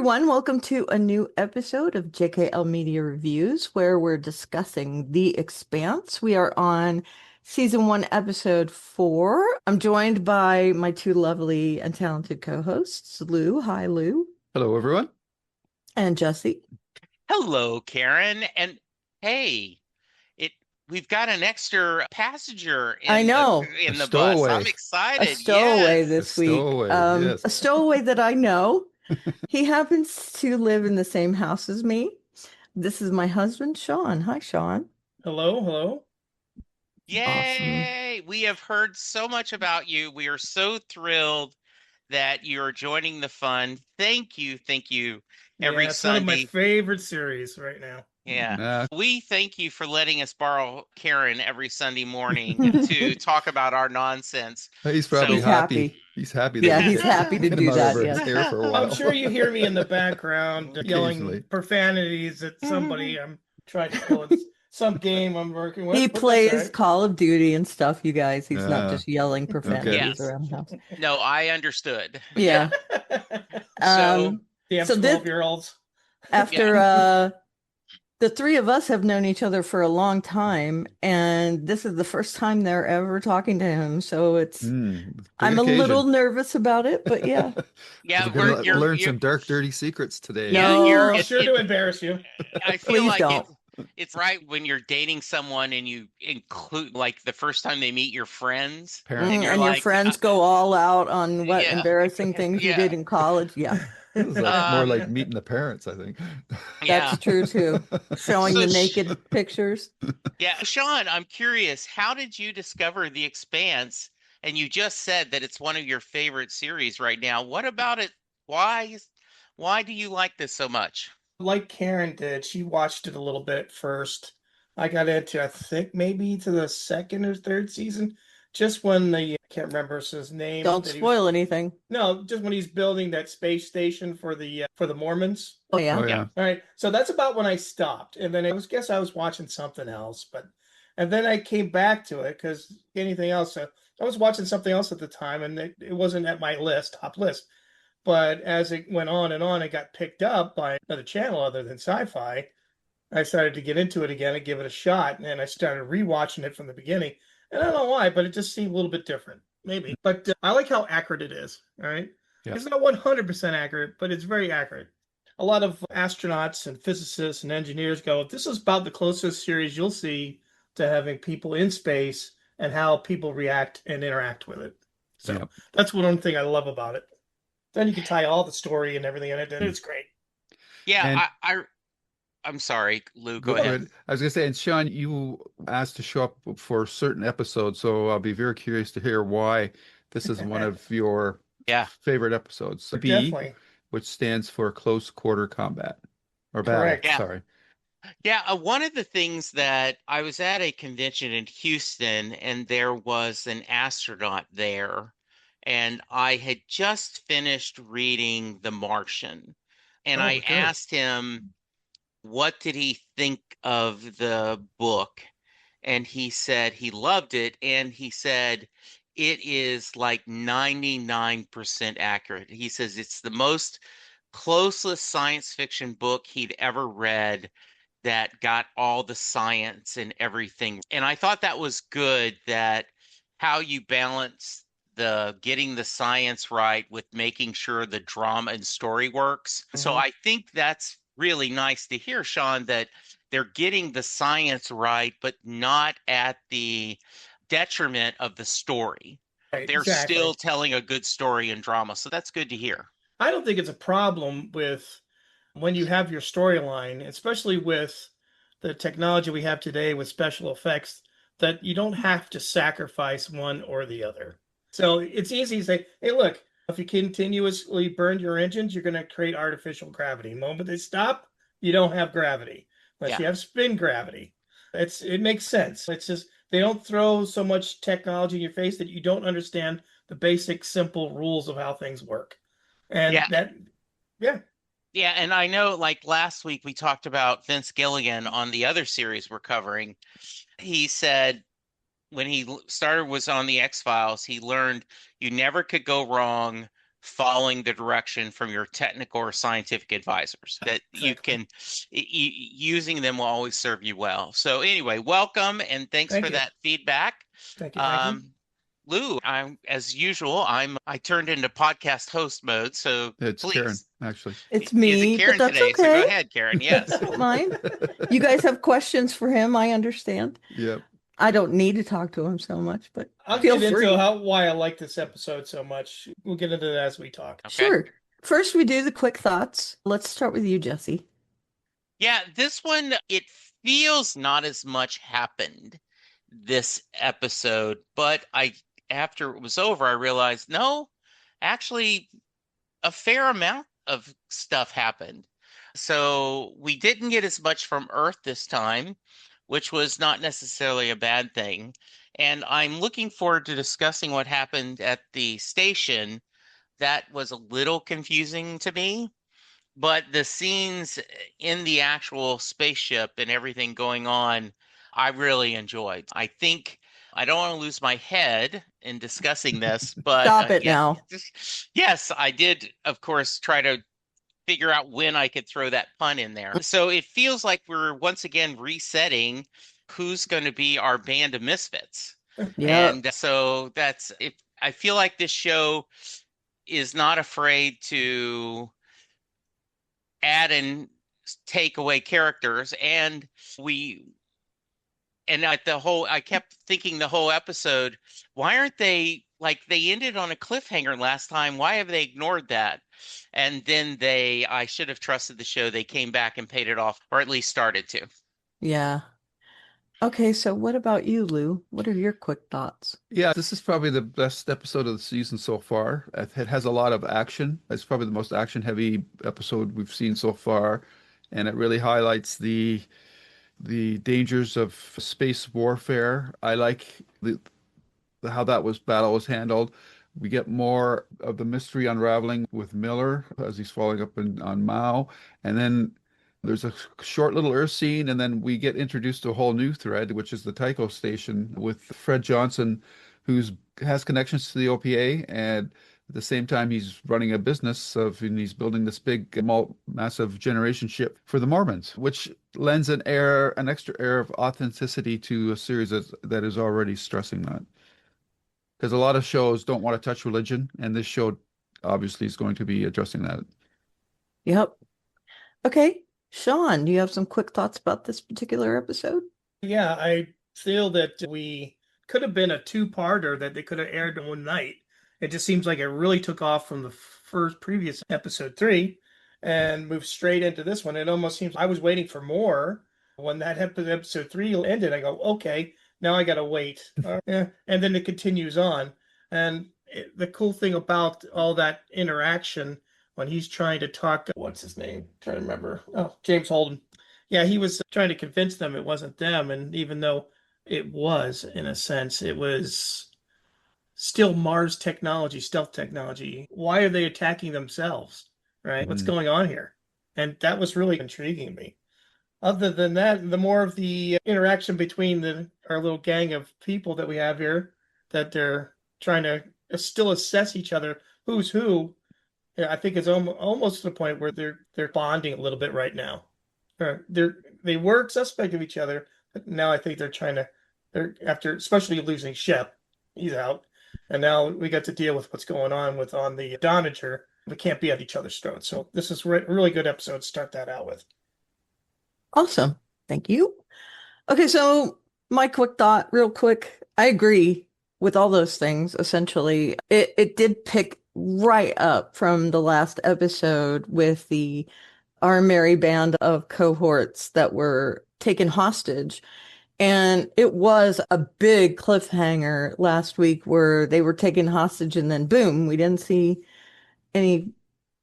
everyone. Welcome to a new episode of JKL Media Reviews, where we're discussing The Expanse. We are on Season 1, Episode 4. I'm joined by my two lovely and talented co-hosts, Lou. Hi, Lou. Hello, everyone. And Jesse. Hello, Karen. And hey, it we've got an extra passenger I in know. the bus. Stowaway. I'm A excited. stowaway Yes. this A week. stowaway, yes. A stowaway that I know. He happens to live in the same house as me. This is my husband, Sean. Hi, Sean. Hello, hello. Awesome. Yay. We have heard so much about you. We are so thrilled that you're joining the fun. Thank you. Thank you. Every Yeah, it's one of my Sunday. favorite series right now. Yeah. We thank you for letting us borrow Karen every Sunday morning to talk about our nonsense. He's probably He's happy. He's happy. Yeah, that we he's get- happy to get him do out that, over yes. his hair for a while. I'm sure you hear me in the background yelling Occasionally. profanities at somebody. I'm trying to kill it. Some game I'm working with. He but that's plays all right. Call of Duty and stuff, you guys. He's not Ah, just yelling profanities Yes. around the house. No, I understood. Yeah. So Damn So this- 12-year-olds. After the three of us have known each other for a long time, and this is the first time they're ever talking to him. So it's big I'm a occasion. little nervous about it, but yeah. yeah, We're gonna you're learn some dark, dirty secrets today. Yeah, No. you're I'm sure to embarrass you. I feel Please like don't. it's right when you're dating someone and you include like the first time they meet your friends. Parents. And you're And your like, friends go all out on what yeah. embarrassing things you Yeah. did in college. Yeah, It was like more Um, like meeting the parents, I think. Yeah. that's true too. Showing So the sh- naked pictures. Yeah. Sean, I'm curious, how did you discover The Expanse? And you just said that it's one of your favorite series right now. What about it? Why do you like this so much? Like Karen did, she watched it a little bit first. I got into, I think, maybe to the second or third season, just when I can't remember his name. Don't that he was- spoil anything. No, just when he's building that space station for the Mormons. Oh yeah. Oh, yeah. All right, so that's about when I stopped, and then I was watching something else, and then I came back to it because anything else. I was watching something else at the time, and it wasn't at my top list. But as it went on and on, it got picked up by another channel other than Sci-Fi. I started to get into it again and give it a shot, and I started rewatching it from the beginning. And I don't know why, but it just seemed a little bit different, maybe. But I like how accurate it is. All right, Yeah. It's not 100% accurate, but it's very accurate. A lot of astronauts and physicists and engineers go, this is about the closest series you'll see to having people in space and how people react and interact with it. So Yeah. that's one thing I love about it. Then you can tie all the story and everything in it, and it's great. Yeah, And- I'm sorry, Lou, go ahead. I was gonna say, and Sean, you asked to show up for certain episodes, so I'll be very curious to hear why this is one of your Yeah. favorite episodes. B, Definitely. which stands for close quarter combat or battle. Correct. Yeah. Sorry. Yeah, one of the things that I was at a convention in Houston and there was an astronaut there, and I had just finished reading The Martian, and Oh, I good. asked him what did he think of the book, and he said he loved it, and he said it is like 99% accurate. He says it's the most closest science fiction book he'd ever read that got all the science and everything. And I thought that was good, that how you balance the getting the science right with making sure the drama and story works. So Mhm. I think that's really nice to hear, Sean, that they're getting the science right, but not at the detriment of the story. Right, They're exactly. still telling a good story and drama. So that's good to hear. I don't think it's a problem with when you have your storyline, especially with the technology we have today with special effects, that you don't have to sacrifice one or the other. So it's easy to say, hey, look, if you continuously burn your engines, you're going to create artificial gravity. The moment they stop, you don't have gravity, unless Yeah. you have spin gravity. It makes sense. It's just they don't throw so much technology in your face that you don't understand the basic, simple rules of how things work. And Yeah. Yeah, and I know like last week we talked about Vince Gilligan on the other series we're covering. He said when he started was on the X-Files, he learned you never could go wrong following the direction from your technical or scientific advisors, that you Exactly. can using them will always serve you well. So anyway, welcome and thanks Thank for you. that feedback. Thank you. Thank you. Lou, I'm as usual, I turned into podcast host mode, so It's Karen, please. actually. It's Is it me, but Karen that's today? So go okay. ahead, Karen. Yes. I don't mind. You guys have questions for him, I understand. Yep. I don't need to talk to him so much, but I'll feel get into free. why I like this episode so much. We'll get into that as we talk. Okay. Sure. First, we do the quick thoughts. Let's start with you, Jesse. Yeah, this one, it feels not as much happened this episode, but after it was over, I realized no, actually a fair amount of stuff happened. So we didn't get as much from Earth this time, which was not necessarily a bad thing. And I'm looking forward to discussing what happened at the station. That was a little confusing to me, but the scenes in the actual spaceship and everything going on, I really enjoyed. I think I don't want to lose my head in discussing this, but Stop it yeah, now. yes, I did, of course, try to figure out when I could throw that pun in there. So it feels like we're once again resetting who's going to be our band of misfits. Yeah. And so that's if I feel like this show is not afraid to add and take away characters, and we I kept thinking the whole episode, why aren't they like they ended on a cliffhanger last time, why have they ignored that? And then I should have trusted the show, they came back and paid it off, or at least started to. Yeah. Okay, so what about you, Lou? What are your quick thoughts? Yeah, this is probably the best episode of the season so far. It has a lot of action. It's probably the most action-heavy episode we've seen so far, and it really highlights the dangers of space warfare. I like how battle was handled. We get more of the mystery unraveling with Miller as he's following up on Mao, and then there's a short little Earth scene, and then we get introduced to a whole new thread, which is the Tycho station with Fred Johnson, who's has connections to the OPA, and at the same time he's running a business and he's building this big, massive generation ship for the Mormons, which lends an extra air of authenticity to a series that is already stressing that. Because a lot of shows don't want to touch religion, and this show obviously is going to be addressing that. Yep. Okay, Sean, do you have some quick thoughts about this particular episode? Yeah, I feel that we could have been a two-parter that they could have aired in one night. It just seems like it really took off from the previous episode 3 and moved straight into this one. It almost seems I was waiting for more. When that episode 3 ended, I go, okay, now I gotta wait. Yeah. And then it continues on. And the cool thing about all that interaction when he's trying to talk, what's his name? Trying to remember. Oh, James Holden. Yeah, he was trying to convince them it wasn't them, and even though it was, in a sense, it was still Mars technology, stealth technology. Why are they attacking themselves? Right? What's Mhm. going on here? And that was really intriguing me. Other than that, the more of the interaction between our little gang of people that we have here, that they're trying to still assess each other, who's who. Yeah, I think it's almost to the point where they're bonding a little bit right now. They were suspect of each other, but now I think they're after, especially losing Shep, he's out, and now we got to deal with what's going on on the Donnager. We can't be at each other's throats. So this is really good episode to start that out with. Awesome. Thank you. Okay, so my quick thought, real quick. I agree with all those things, essentially. It did pick right up from the last episode with the our merry band of cohorts that were taken hostage. And it was a big cliffhanger last week where they were taken hostage and then boom, we didn't see any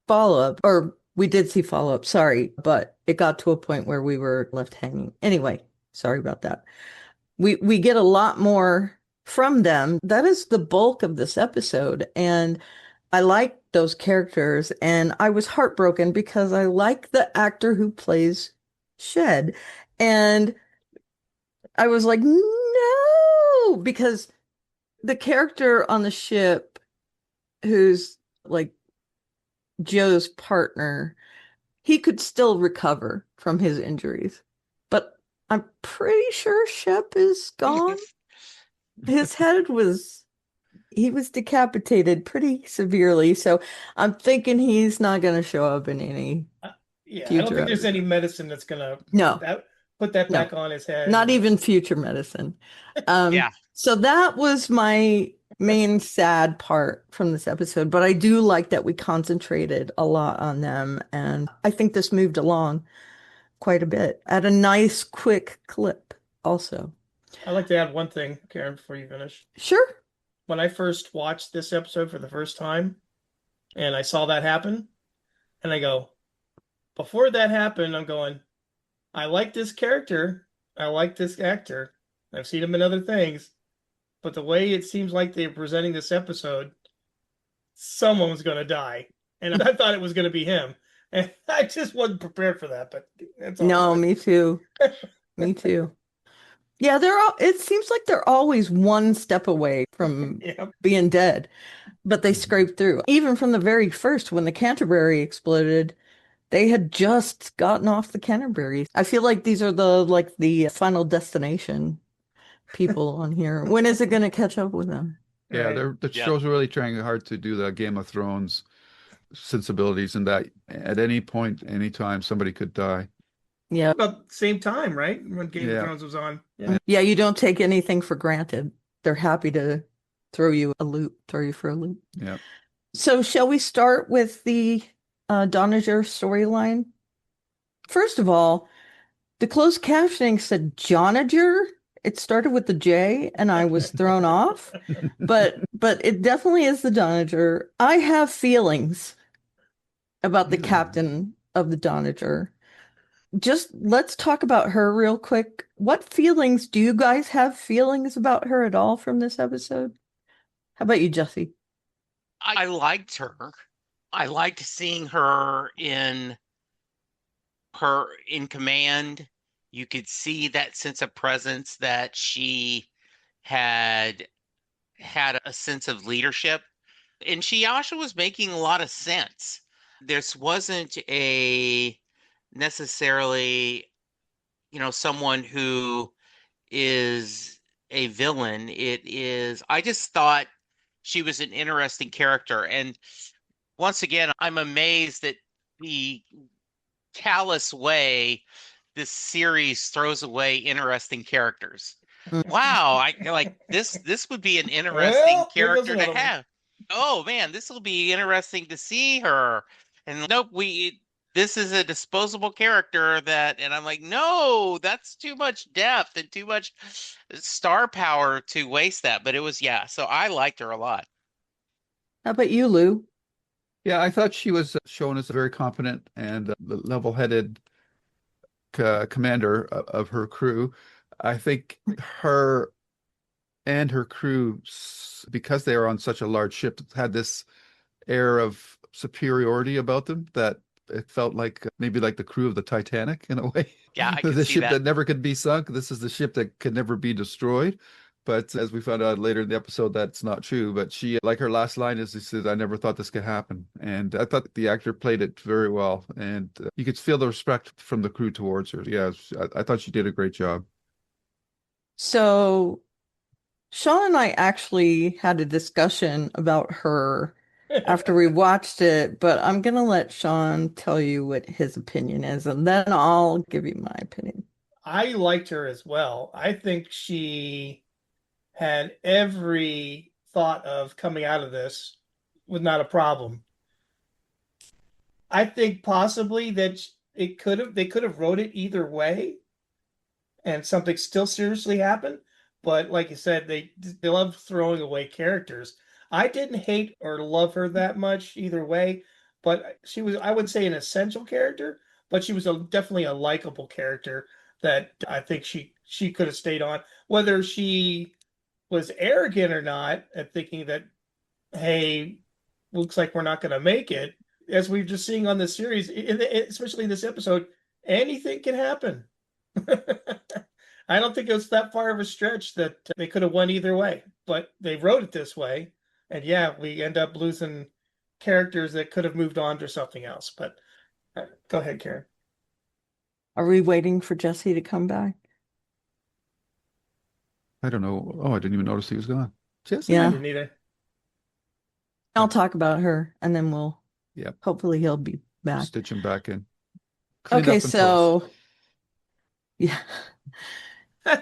follow-up, or we did see follow-up, sorry, but it got to a point where we were left hanging. Anyway, sorry about that. We get a lot more from them. That is the bulk of this episode, and I like those characters, and I was heartbroken because I like the actor who plays Shed, and I was like, no, because the character on the ship who's like Joe's partner, he could still recover from his injuries. But I'm pretty sure Shep is gone. His head was, he was decapitated pretty severely. So I'm thinking he's not going to show up in any Yeah, I don't future think there's any episode. medicine that's gonna No, put that no, back on his head. not even future medicine. Yeah. So that was my main sad part from this episode, but I do like that we concentrated a lot on them, and I think this moved along quite a bit at a nice, quick clip also. I'd like to add one thing, Karen, before you finish. Sure. When I first watched this episode for the first time and I saw that happen, and I go, before that happened, I'm going, I like this character. I like this actor. I've seen him in other things. But the way it seems like they're presenting this episode, someone's going to die. And I thought it was going to be him. And I just wasn't prepared for that. But that's all. No, me too. Me too. Yeah, it seems like they're always one step away from Yeah. being dead, but they scraped through. Even from the very first, when the Canterbury exploded, they had just gotten off the Canterbury. I feel like these are the final destination people on here. When is it going to catch up with them? Yeah, Right. the show's really trying hard to do the Game of Thrones sensibilities, and that at any point, anytime, somebody could die. Yeah. About the same time, right? When Game Yeah. of Thrones was on. Yeah. Yeah, you don't take anything for granted. They're happy to throw you for a loop. Yeah. So shall we start with the Donnager storyline? First of all, the closed captioning said Jonager. It started with the J, and I was thrown off. But it definitely is the Donnager. I have feelings about the captain of the Donnager. Just let's talk about her real quick. What feelings do you guys have feelings about her at all from this episode? How about you, Jesse? I liked her. I liked seeing her in command. You could see that sense of presence that she had a sense of leadership. And she also was making a lot of sense. This wasn't a necessarily, someone who is a villain. I just thought she was an interesting character. And once again, I'm amazed at the callous way this series throws away interesting characters. Wow, I like this would be an interesting character to have. Oh man, this will be interesting to see her. And nope, this is a disposable character and I'm like, no, that's too much depth and too much star power to waste that. But it was, yeah, so I liked her a lot. How about you, Lou? Yeah, I thought she was shown as a very competent and level-headed commander of her crew. I think her and her crew, because they are on such a large ship, had this air of superiority about them that it felt like maybe like the crew of the Titanic in a way. Yeah, I could The see ship that. that never could be sunk. This is the ship that could never be destroyed. But as we found out later in the episode, that's not true. But she, like her last line is, she says, I never thought this could happen. And I thought the actor played it very well. And you could feel the respect from the crew towards her. Yeah, I thought she did a great job. So Sean and I actually had a discussion about her after we watched it, but I'm going to let Sean tell you what his opinion is, and then I'll give you my opinion. I liked her as well. I think she had every thought of coming out of this was not a problem. I think possibly that they could have wrote it either way and something still seriously happened. But like you said, they love throwing away characters. I didn't hate or love her that much either way, but she was, I would say, an essential character, but she was definitely a likable character that I think she could have stayed on. Whether she was arrogant or not at thinking that, hey, looks like we're not going to make it, as we've just seeing on this series, especially in this episode, anything can happen. I don't think it was that far of a stretch that they could have won either way, but they wrote it this way. And yeah, we end up losing characters that could have moved on to something else. But go ahead, Karen. Are we waiting for Jesse to come back? I don't know. Oh, I didn't even notice he was gone. Jesse? I Yeah, didn't either. I'll talk about her and then Yep. hopefully he'll be back. Stitch him back in. Clean Okay, up and post. so yeah.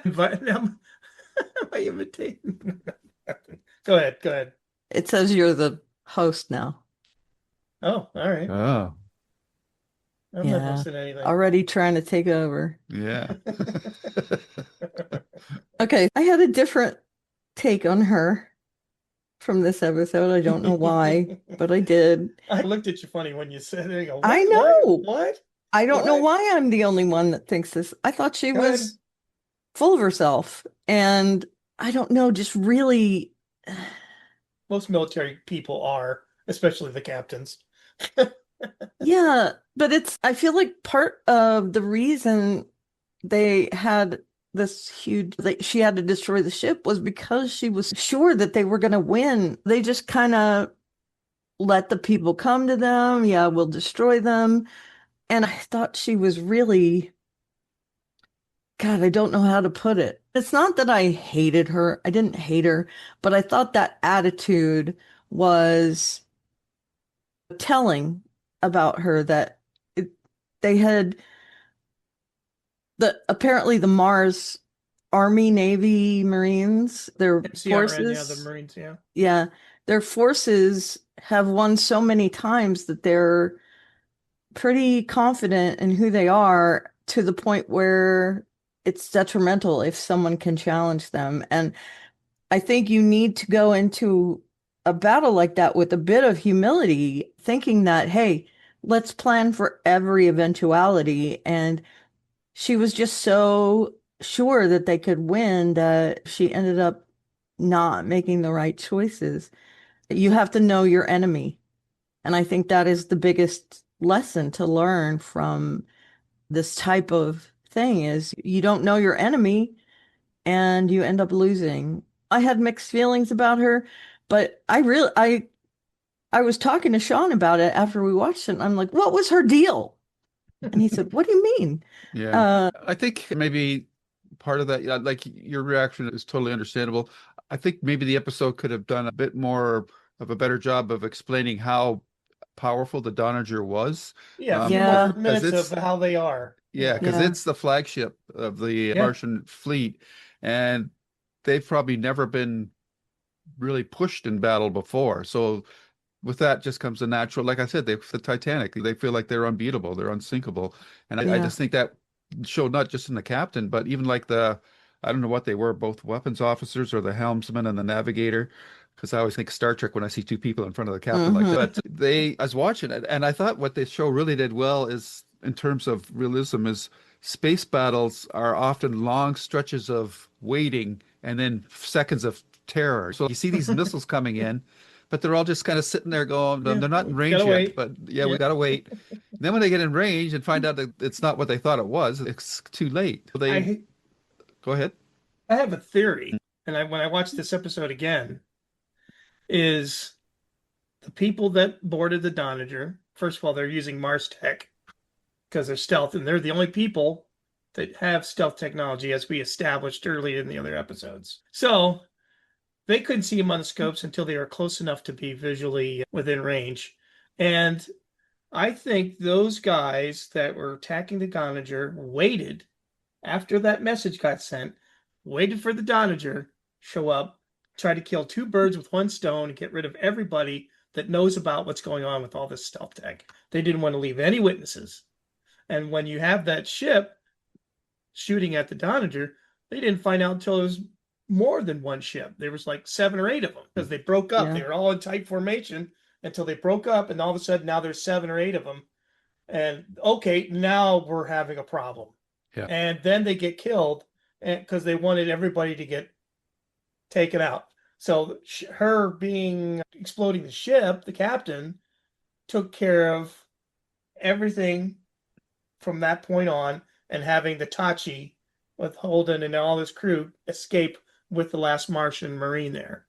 But am I imitating? Go ahead. It says you're the host now. Oh, all right. Oh, I'm not Yeah. hosting anything. Already trying to take over. yeah. Okay, I had a different take on her from this episode. I don't know why, but I did. I looked at you funny when you said it. I go, I know. What? I don't know What? why I'm the only one that thinks this. I thought she Go ahead. was full of herself, and I don't know, just really. Most military people are, especially the captains. Yeah, but I feel like part of the reason they had this huge, she had to destroy the ship was because she was sure that they were going to win. They just kind of let the people come to them. Yeah, we'll destroy them. And I thought she was really, God, I don't know how to put it. It's not that I hated her. I didn't hate her, but I thought that attitude was telling about her that they had apparently the Mars Army, Navy, Marines, their MCRN, yeah, the forces. Marines, yeah. Yeah, their forces have won so many times that they're pretty confident in who they are to the point where it's detrimental if someone can challenge them. And I think you need to go into a battle like that with a bit of humility, thinking that, hey, let's plan for every eventuality. And she was just so sure that they could win that she ended up not making the right choices. You have to know your enemy. And I think that is the biggest lesson to learn from this type of thing is you don't know your enemy and you end up losing. I had mixed feelings about her, but I was talking to Sean about it after we watched it. And I'm like, what was her deal? And he said, what do you mean? Yeah. I think maybe part of that, yeah, like your reaction is totally understandable. I think maybe the episode could have done a bit more of a better job of explaining how powerful the Donnager was. Yeah, a few Yeah. more minutes of how they are. Yeah, because Yeah. it's the flagship of the Yeah. Martian fleet, and they've probably never been really pushed in battle before. So with that just comes a natural, like I said, the Titanic, they feel like they're unbeatable, they're unsinkable. And I Yeah. just think that showed not just in the captain, but even like I don't know what they were, both weapons officers or the helmsman and the navigator. Because I always think Star Trek when I see two people in front of the captain like that. But I was watching it, and I thought what this show really did well is, in terms of realism, is space battles are often long stretches of waiting and then seconds of terror. So you see these missiles coming in, but they're all just kind of sitting there going, Yeah, they're not in we range gotta yet, wait. but yeah, we Yeah. got to wait. Then when they get in range and find out that it's not what they thought it was, it's too late. So they go ahead. I have a theory, and when I watch this episode again, is the people that boarded the Donnager, first of all, they're using Mars tech because they're stealth, and they're the only people that have stealth technology, as we established earlier in the other episodes. So they couldn't see them on the scopes until they were close enough to be visually within range. And I think those guys that were attacking the Donnager waited after that message got sent, waited for the Donnager show up, try to kill two birds with one stone and get rid of everybody that knows about what's going on with all this stealth tech. They didn't want to leave any witnesses. And when you have that ship shooting at the Donnager, they didn't find out until it was more than one ship. There was like 7 or 8 of them because they broke up. Yeah. They were all in tight formation until they broke up, and all of a sudden now there's 7 or 8 of them. And okay, now we're having a problem. Yeah. And then they get killed because they wanted everybody to get taken out. So her exploding the ship, the captain, took care of everything from that point on, and having the Tachi with Holden and all his crew escape with the last Martian Marine there.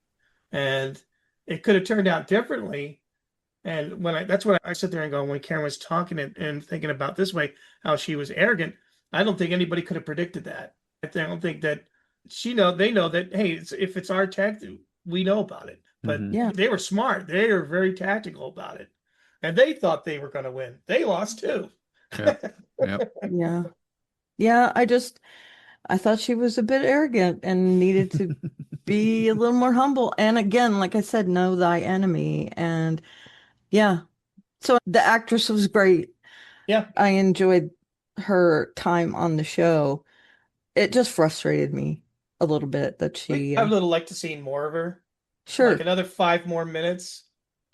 And it could have turned out differently And that's what I sit there and go, when Karen was talking and thinking about this way, how she was arrogant, I don't think anybody could have predicted that. I don't think that they know that, hey, if it's our tech, we know about it. But Mhm. they were smart. They were very tactical about it. And they thought they were going to win. They lost too. Yeah. Yeah. Yeah. Yeah, I thought she was a bit arrogant and needed to be a little more humble. And again, like I said, know thy enemy. And yeah. So the actress was great. Yeah. I enjoyed her time on the show. It just frustrated me a little bit that she I would have liked to see more of her. Like sure. another 5 more minutes,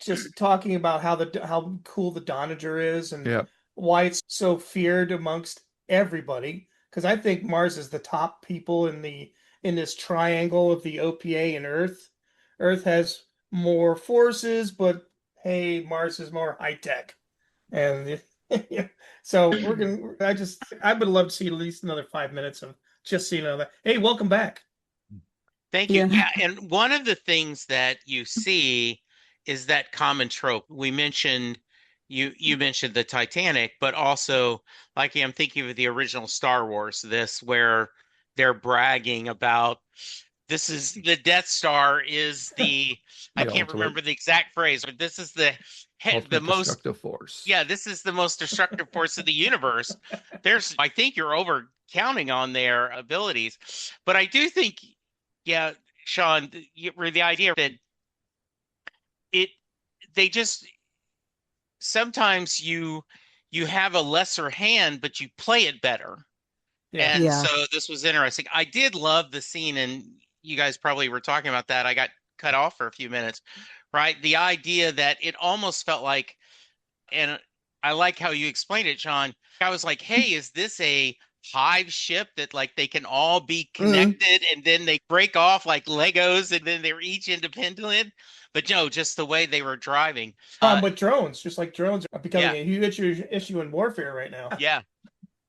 just talking about how cool the Donnager is and Yeah. why it's so feared amongst everybody. Because I think Mars is the top people in this triangle of the OPA and Earth. Earth has more forces, but hey, Mars is more high tech. And yeah, so I would love to see at least another 5 minutes of just seeing all that. Hey, welcome back. Thank you. Yeah. Yeah, and one of the things that you see is that common trope. We mentioned you mentioned the Titanic, but also like I'm thinking of the original Star Wars, this where they're bragging about this is the Death Star is I The can't ultimate, remember the exact phrase, but this is the ultimate most destructive force. yeah, this is the most destructive force of the universe. I think you're over counting on their abilities, but I do think, yeah, Sean, the idea that it, they just sometimes you have a lesser hand, but you play it better. Yeah. And Yeah. so this was interesting. I did love the scene, and you guys probably were talking about that. I got cut off for a few minutes, right? The idea that it almost felt like, and I like how you explained it, Sean. I was like, hey, is this a hive ship that like they can all be connected and then they break off like Legos and then they're each independent? But no, just the way they were driving. With drones, just like drones are becoming Yeah, a huge issue in warfare right now. yeah, yeah,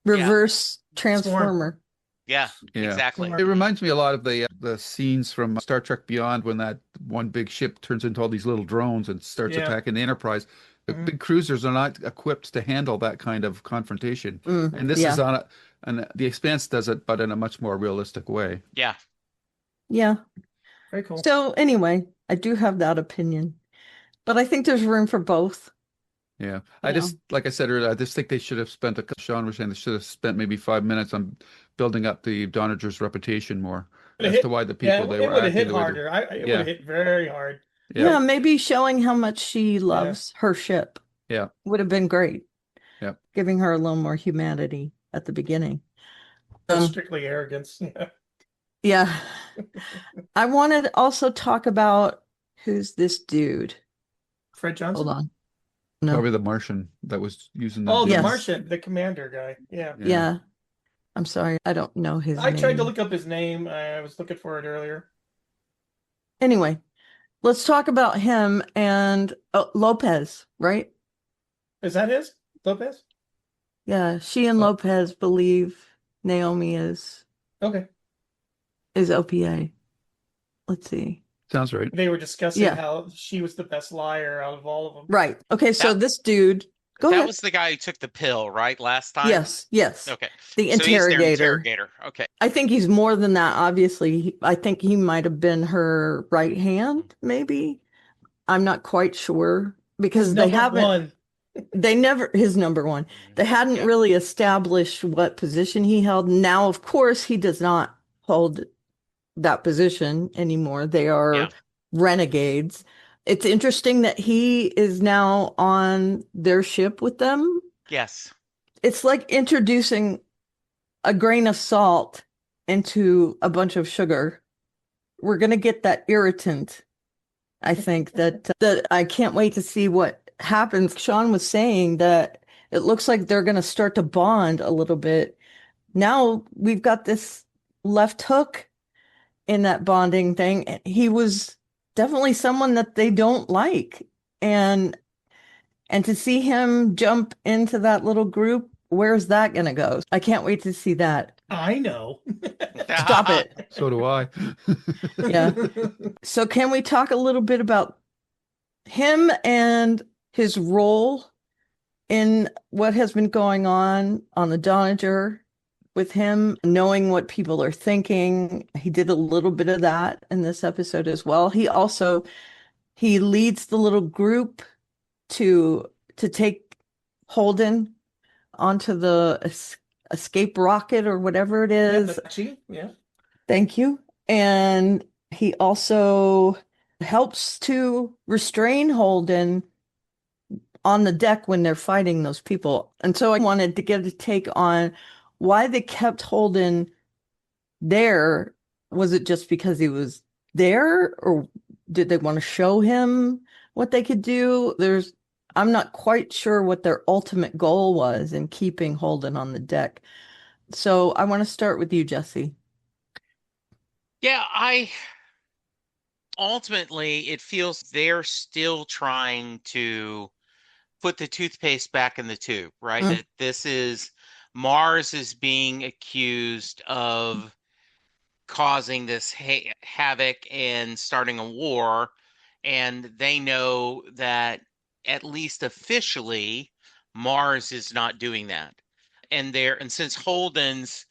Reverse Swarm. transformer. yeah, Yeah. exactly. Swarm. It reminds me a lot of the scenes from Star Trek Beyond when that one big ship turns into all these little drones and starts Yeah. attacking the Enterprise. The Mhm. big cruisers are not equipped to handle that kind of confrontation. And this is Yeah. on and the Expanse does it, but in a much more realistic way. Yeah. Yeah. Very cool. So anyway, I do have that opinion, but I think there's room for both. Yeah. You know. Like I said earlier, I just think they should have spent, Sean was saying they should have spent maybe 5 minutes on building up the Donnager's reputation more as to why the people they It were would have acting hit the way they harder. It would Yeah. have hit very hard. Yeah. Yeah, maybe showing how much she Yeah. loves her ship Yeah. would have been great. Yeah. Giving her a little more humanity at the beginning. Strictly arrogance. Yeah. Yeah. I wanted to also talk about who's this dude. Fred Johnson. Hold on. No. Probably the Martian that was using Oh, the Yes. Martian, the commander guy. Yeah. Yeah. I'm sorry. I don't know his I name. tried to look up his name. I was looking for it earlier. Anyway, let's talk about him and Lopez, right? Is that his? Lopez? Yeah, she and Oh. Lopez believe Naomi is Okay. OPA. Let's see. Sounds right. They were discussing Yeah. how she was the best liar out of all of them. Right. Okay, so That- this dude, go That ahead. was the guy who took the pill, right? Last time? Yes. Okay. The So he's their interrogator. interrogator. Okay. I think he's more than that, obviously. I think he might have been her right hand, maybe. I'm not quite sure because they Number haven't, one. they never, his number one. They hadn't Yeah. really established what position he held. Now, of course, he does not hold that position anymore. They are Yeah. renegades. It's interesting that he is now on their ship with them. Yes. It's like introducing a grain of salt into a bunch of sugar. We're going to get that irritant. I think that I can't wait to see what happens. Sean was saying that it looks like they're going to start to bond a little bit. Now we've got this left hook in that bonding thing. He was definitely someone that they don't like. And to see him jump into that little group, where's that going to go? I can't wait to see that. I know. Stop it. So do I. Yeah. So can we talk a little bit about him and his role in what has been going on the Donnager with him, knowing what people are thinking. He did a little bit of that in this episode as well. He leads the little group to take Holden onto the escape rocket or whatever it is. Yeah. Thank you. And he also helps to restrain Holden on the deck when they're fighting those people. And so I wanted to get a take on why they kept Holden there. Was it just because he was there, or did they want to show him what they could do? I'm not quite sure what their ultimate goal was in keeping Holden on the deck. So I want to start with you, Jesse. Yeah, ultimately it feels they're still trying to put the toothpaste back in the tube, right? That this is Mars is being accused of causing this havoc and starting a war, and they know that at least officially Mars is not doing that. And since Holden's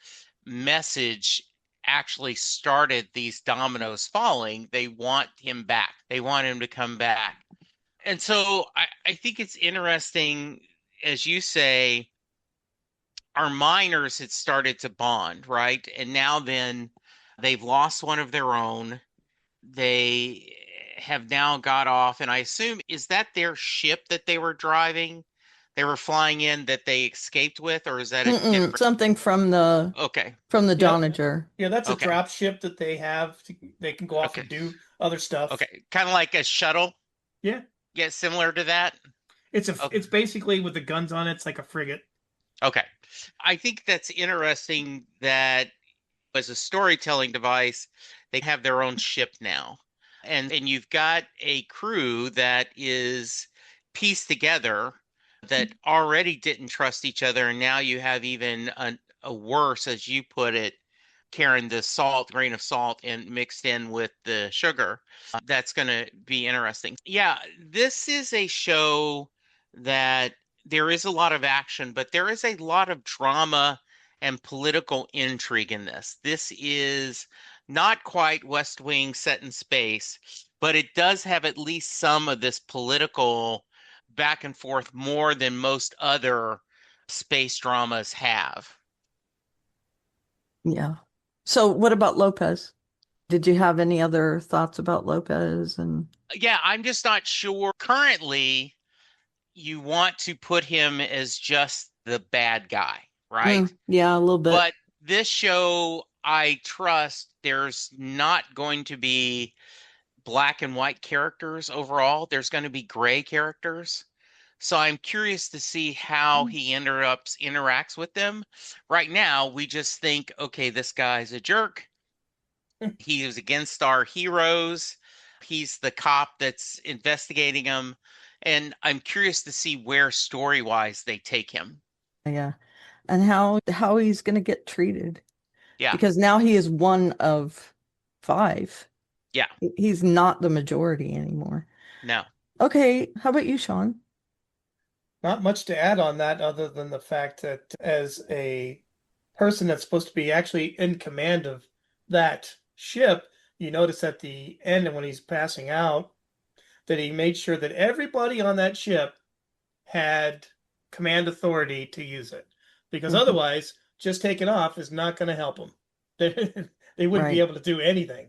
message actually started these dominoes falling, they want him back. They want him to come back. And so I think it's interesting, as you say, our miners had started to bond, right? And now then they've lost one of their own. They have now got off, and I assume, is that their ship that they were driving? They were flying in that they escaped with, or is that a different? Something from the Okay. Donnager. Yeah, that's a Okay. drop ship that they have. They can go off Okay. and do other stuff. Okay. Kind of like a shuttle. Yeah. Yeah, similar to that. It's basically with the guns on it, it's like a frigate. Okay. I think that's interesting that as a storytelling device, they have their own ship now. And you've got a crew that is pieced together that already didn't trust each other. And now you have even a worse, as you put it, Karen, the grain of salt, and mixed in with the sugar. That's going to be interesting. Yeah, this is a show that there is a lot of action, but there is a lot of drama and political intrigue in this. This is not quite West Wing set in space, but it does have at least some of this political back and forth more than most other space dramas have. Yeah. So what about Lopez? Did you have any other thoughts about Lopez? And yeah, I'm just not sure. Currently, you want to put him as just the bad guy, right? Yeah, a little bit. But this show, I trust there's not going to be black and white characters overall. There's going to be gray characters. So I'm curious to see how he interacts with them. Right now, we just think, okay, this guy's a jerk. He is against our heroes. He's the cop that's investigating him. And I'm curious to see where story-wise they take him. Yeah. And how he's going to get treated. Yeah. Because now he is one of 5. Yeah. He's not the majority anymore. No. Okay. How about you, Sean? Not much to add on that other than the fact that as a person that's supposed to be actually in command of that ship, you notice at the end and when he's passing out that he made sure that everybody on that ship had command authority to use it. Because otherwise, just taking off is not going to help them. They wouldn't be able to do anything.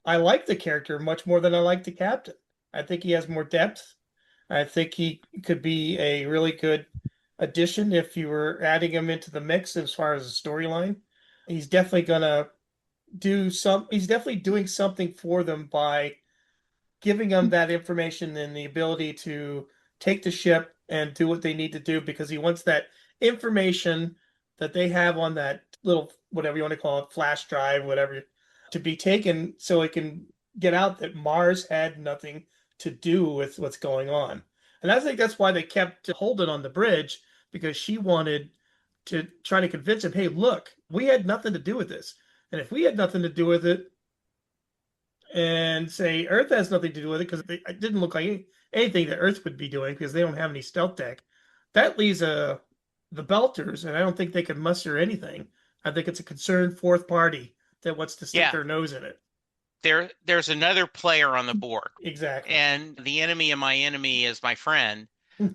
I like the character much more than I like the captain. I think he has more depth. I think he could be a really good addition if you were adding him into the mix as far as a storyline. He's definitely gonna he's definitely doing something for them by giving them that information and the ability to take the ship and do what they need to do, because he wants that information that they have on that little, whatever you want to call it, flash drive, whatever, to be taken so it can get out that Mars had nothing to do with what's going on. And I think that's why they kept Holden on the bridge, because she wanted to try to convince him, hey, look, we had nothing to do with this. And if we had nothing to do with it, and say Earth has nothing to do with it, because it didn't look like anything that Earth would be doing because they don't have any stealth tech. That leaves the Belters, and I don't think they can muster anything. I think it's a concerned fourth party that wants to stick Yeah, their nose in it. there's another player on the board, Exactly. and the enemy of my enemy is my friend. Hmm.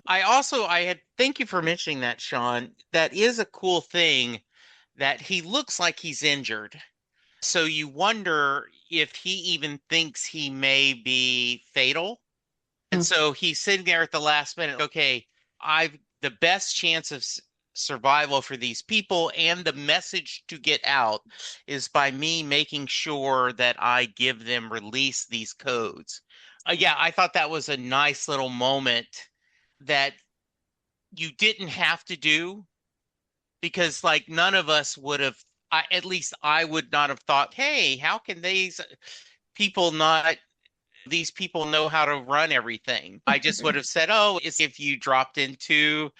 Thank you for mentioning that, Sean. That is a cool thing that he looks like he's injured. So you wonder if he even thinks he may be fatal. And so he's sitting there at the last minute. Okay, I've the best chance of survival for these people, and the message to get out is by me making sure that I give them release these codes. Yeah, I thought that was a nice little moment that you didn't have to do because like none of us would have at least I would not have thought, hey, how can people not these people know how to run everything. I just would have said, oh, it's if you dropped into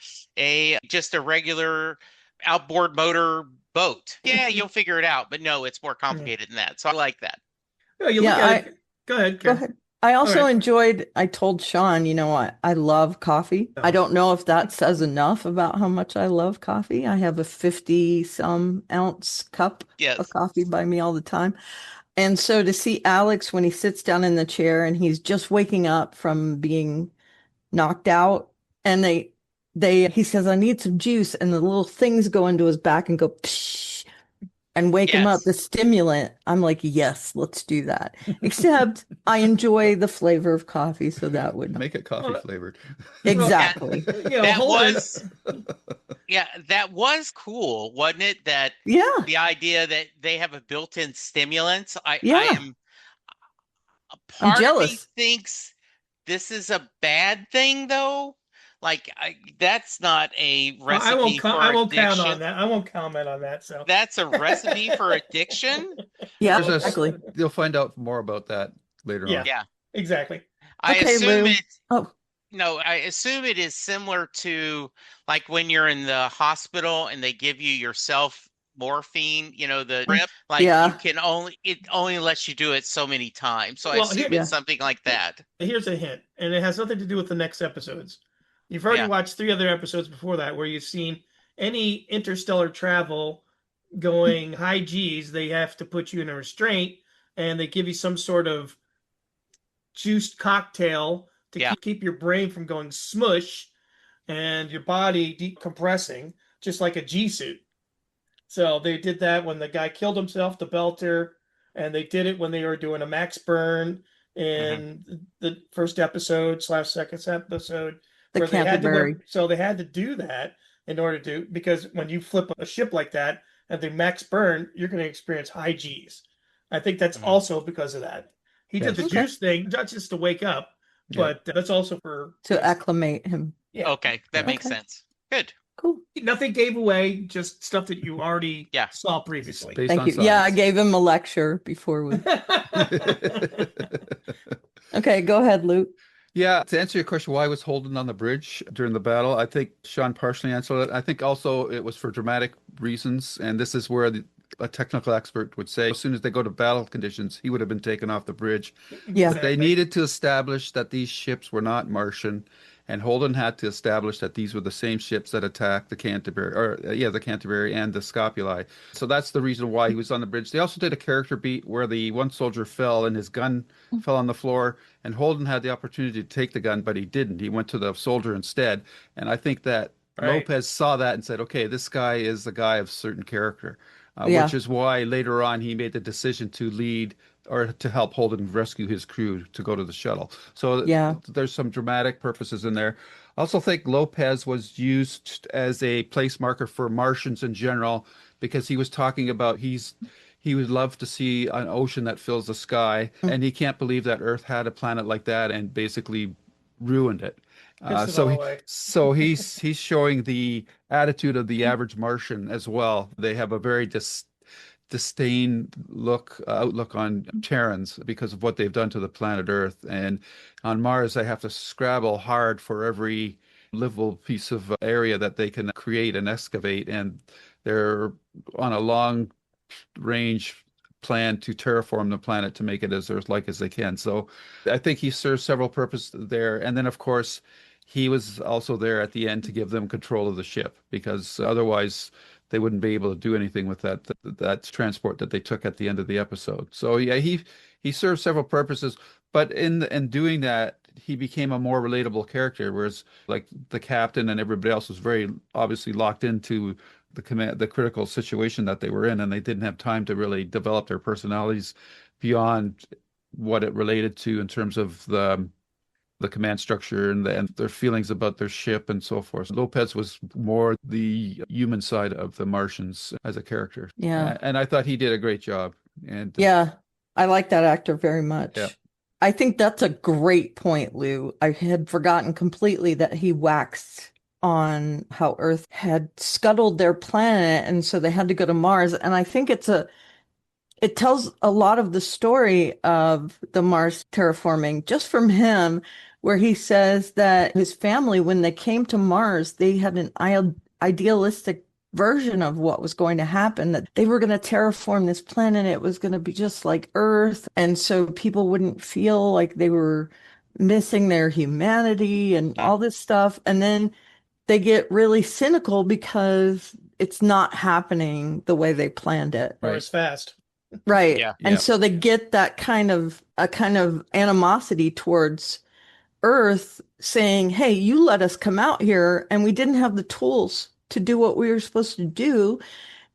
just a regular outboard motor boat. Yeah, you'll figure it out. But no, it's more complicated than that. So I like that. Oh, you look at it. Go ahead, Go Karen. ahead. I also right. enjoyed, I told Sean, you know what, I love coffee. I don't know if that says enough about how much I love coffee. I have a 50 some ounce cup of coffee by me all the time. And so to see Alex when he sits down in the chair and he's just waking up from being knocked out, and he says, I need some juice, and the little things go into his back and go psh, and wake him up, the stimulant. I'm like, yes, let's do that. Except I enjoy the flavor of coffee, so that would make it coffee flavored. Exactly. That was cool, wasn't it? That the idea that they have a built-in stimulant. I am I'm part jealous. of me thinks this is a bad thing though. Like that's not a recipe for I won't addiction. count on that. I won't comment on that. So that's a recipe for addiction. Yeah, exactly. You'll find out more about that later on. Yeah, exactly. I assume Lou. I assume it is similar to like when you're in the hospital and they give you yourself morphine, the drip, like it only lets you do it so many times. So I assume it's something like that. Here's a hint, and it has nothing to do with the next episodes. You've already watched 3 other episodes before that where you've seen any interstellar travel going high G's, they have to put you in a restraint and they give you some sort of juiced cocktail to keep your brain from going smush and your body decompressing, just like a G suit. So they did that when the guy killed himself, the Belter, and they did it when they were doing a max burn in the first episode / second episode. The Canterbury. So they had to do that in order to, because when you flip a ship like that and the max burn, you're going to experience high G's. I think that's also because of that. He did the juice thing, not just to wake up, but that's also to acclimate him. Yeah. Okay, that makes sense. Good. Cool. Nothing gave away, just stuff that you already saw previously. Thank you. Science. Yeah, I gave him a lecture before we. Okay, go ahead, Luke. Yeah, to answer your question, why was Holden on the bridge during the battle? I think Sean partially answered it. I think also it was for dramatic reasons, and this is where a technical expert would say as soon as they go to battle conditions, he would have been taken off the bridge. Yeah. But they needed to establish that these ships were not Martian, and Holden had to establish that these were the same ships that attacked the Canterbury, the Canterbury and the Scopuli. So that's the reason why he was on the bridge. They also did a character beat where the one soldier fell and his gun fell on the floor, and Holden had the opportunity to take the gun, but he didn't. He went to the soldier instead. And I think that Lopez saw that and said, okay, this guy is a guy of certain character, which is why later on he made the decision to lead or to help Holden rescue his crew to go to the shuttle. So there's some dramatic purposes in there. I also think Lopez was used as a place marker for Martians in general because he was talking about he would love to see an ocean that fills the sky, and he can't believe that Earth had a planet like that and basically ruined it. So he's showing the attitude of the average Martian as well. They have a very disdain outlook on Terrans because of what they've done to the planet Earth. And on Mars, they have to scrabble hard for every livable piece of area that they can create and excavate. And they're on a long range plan to terraform the planet to make it as Earth-like as they can. So I think he serves several purposes there. And then, of course, he was also there at the end to give them control of the ship, because otherwise they wouldn't be able to do anything with that transport that they took at the end of the episode. So yeah, he served several purposes, but in doing that, he became a more relatable character, whereas like the captain and everybody else was very obviously locked into the critical situation that they were in, and they didn't have time to really develop their personalities beyond what it related to in terms of the command structure and their feelings about their ship and so forth. Lopez was more the human side of the Martians as a character. Yeah. And I thought he did a great job. And Yeah, I like that actor very much. Yeah. I think that's a great point, Lou. I had forgotten completely that he waxed on how Earth had scuttled their planet, and so they had to go to Mars. And I think it tells a lot of the story of the Mars terraforming just from him, where he says that his family, when they came to Mars, they had an idealistic version of what was going to happen, that they were going to terraform this planet. It was going to be just like Earth. And so people wouldn't feel like they were missing their humanity and all this stuff. And then they get really cynical because it's not happening the way they planned it. Or as fast. Right. Yeah. And Yeah. so they get that kind of animosity towards Earth, saying, hey, you let us come out here and we didn't have the tools to do what we were supposed to do.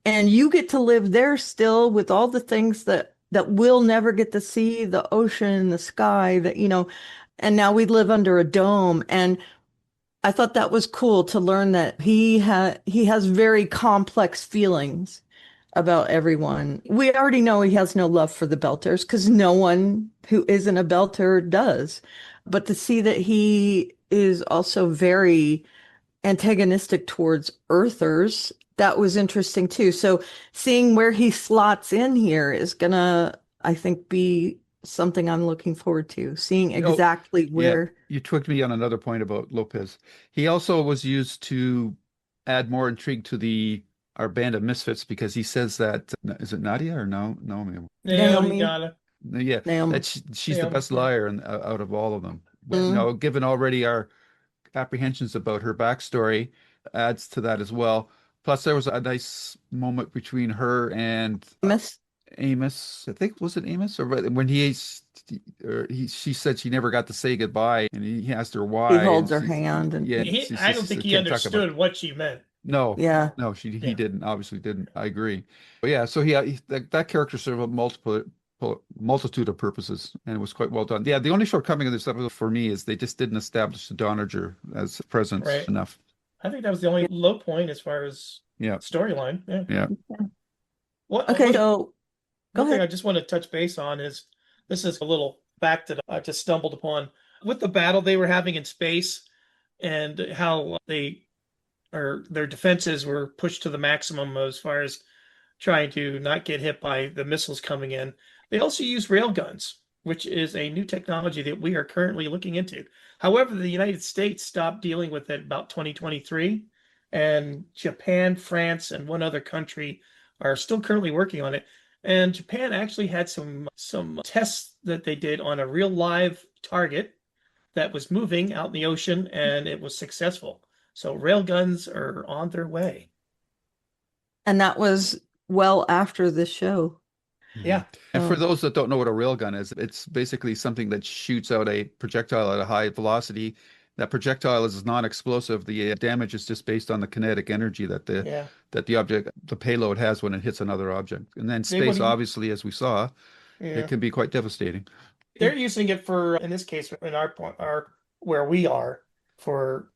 And you get to live there still with all the things that we'll never get to see, the ocean, the sky, and now we live under a dome. And I thought that was cool to learn that he has very complex feelings about everyone. We already know he has no love for the Belters, because no one who isn't a Belter does. But to see that he is also very antagonistic towards Earthers, that was interesting too. So seeing where he slots in here is gonna, I think, be something I'm looking forward to, seeing exactly where. You twigged me on another point about Lopez. He also was used to add more intrigue to our band of misfits, because he says that, is it Nadia or no? Naomi? Naomi. Yeah, Naomi. that she's the Naomi, best yeah. liar out of all of them. Given already our apprehensions about her backstory, adds to that as well. Plus, there was a nice moment between her and Miss. Amos. I think, was it Amos, or when she said she never got to say goodbye, and he asked her why. He holds and her she's- hand and yeah, I don't think he can't talk about it. understood what she meant. No, yeah. no, he Yeah. didn't, obviously didn't. I agree. But yeah, so that character served a multitude of purposes, and it was quite well done. Yeah, the only shortcoming of this episode for me is they just didn't establish the Donnager as presence Right. enough. I think that was the only low point as far as Yeah. storyline. Yeah. Yeah. Okay, so go One thing I ahead. just want to touch base on is, this is a little fact that I just stumbled upon with the battle they were having in space, and how their defenses were pushed to the maximum as far as trying to not get hit by the missiles coming in. They also use railguns, which is a new technology that we are currently looking into. However, the United States stopped dealing with it about 2023, and Japan, France, and one other country are still currently working on it. And Japan actually had some tests that they did on a real live target that was moving out in the ocean, and it was successful. So railguns are on their way. And that was well after the show. Yeah. And for those that don't know what a railgun is, it's basically something that shoots out a projectile at a high velocity. That projectile is non-explosive. The damage is just based on the kinetic energy that the payload has when it hits another object. And then space, obviously, as we saw, it can be quite devastating. They're using it for, in this case, in our where we are, for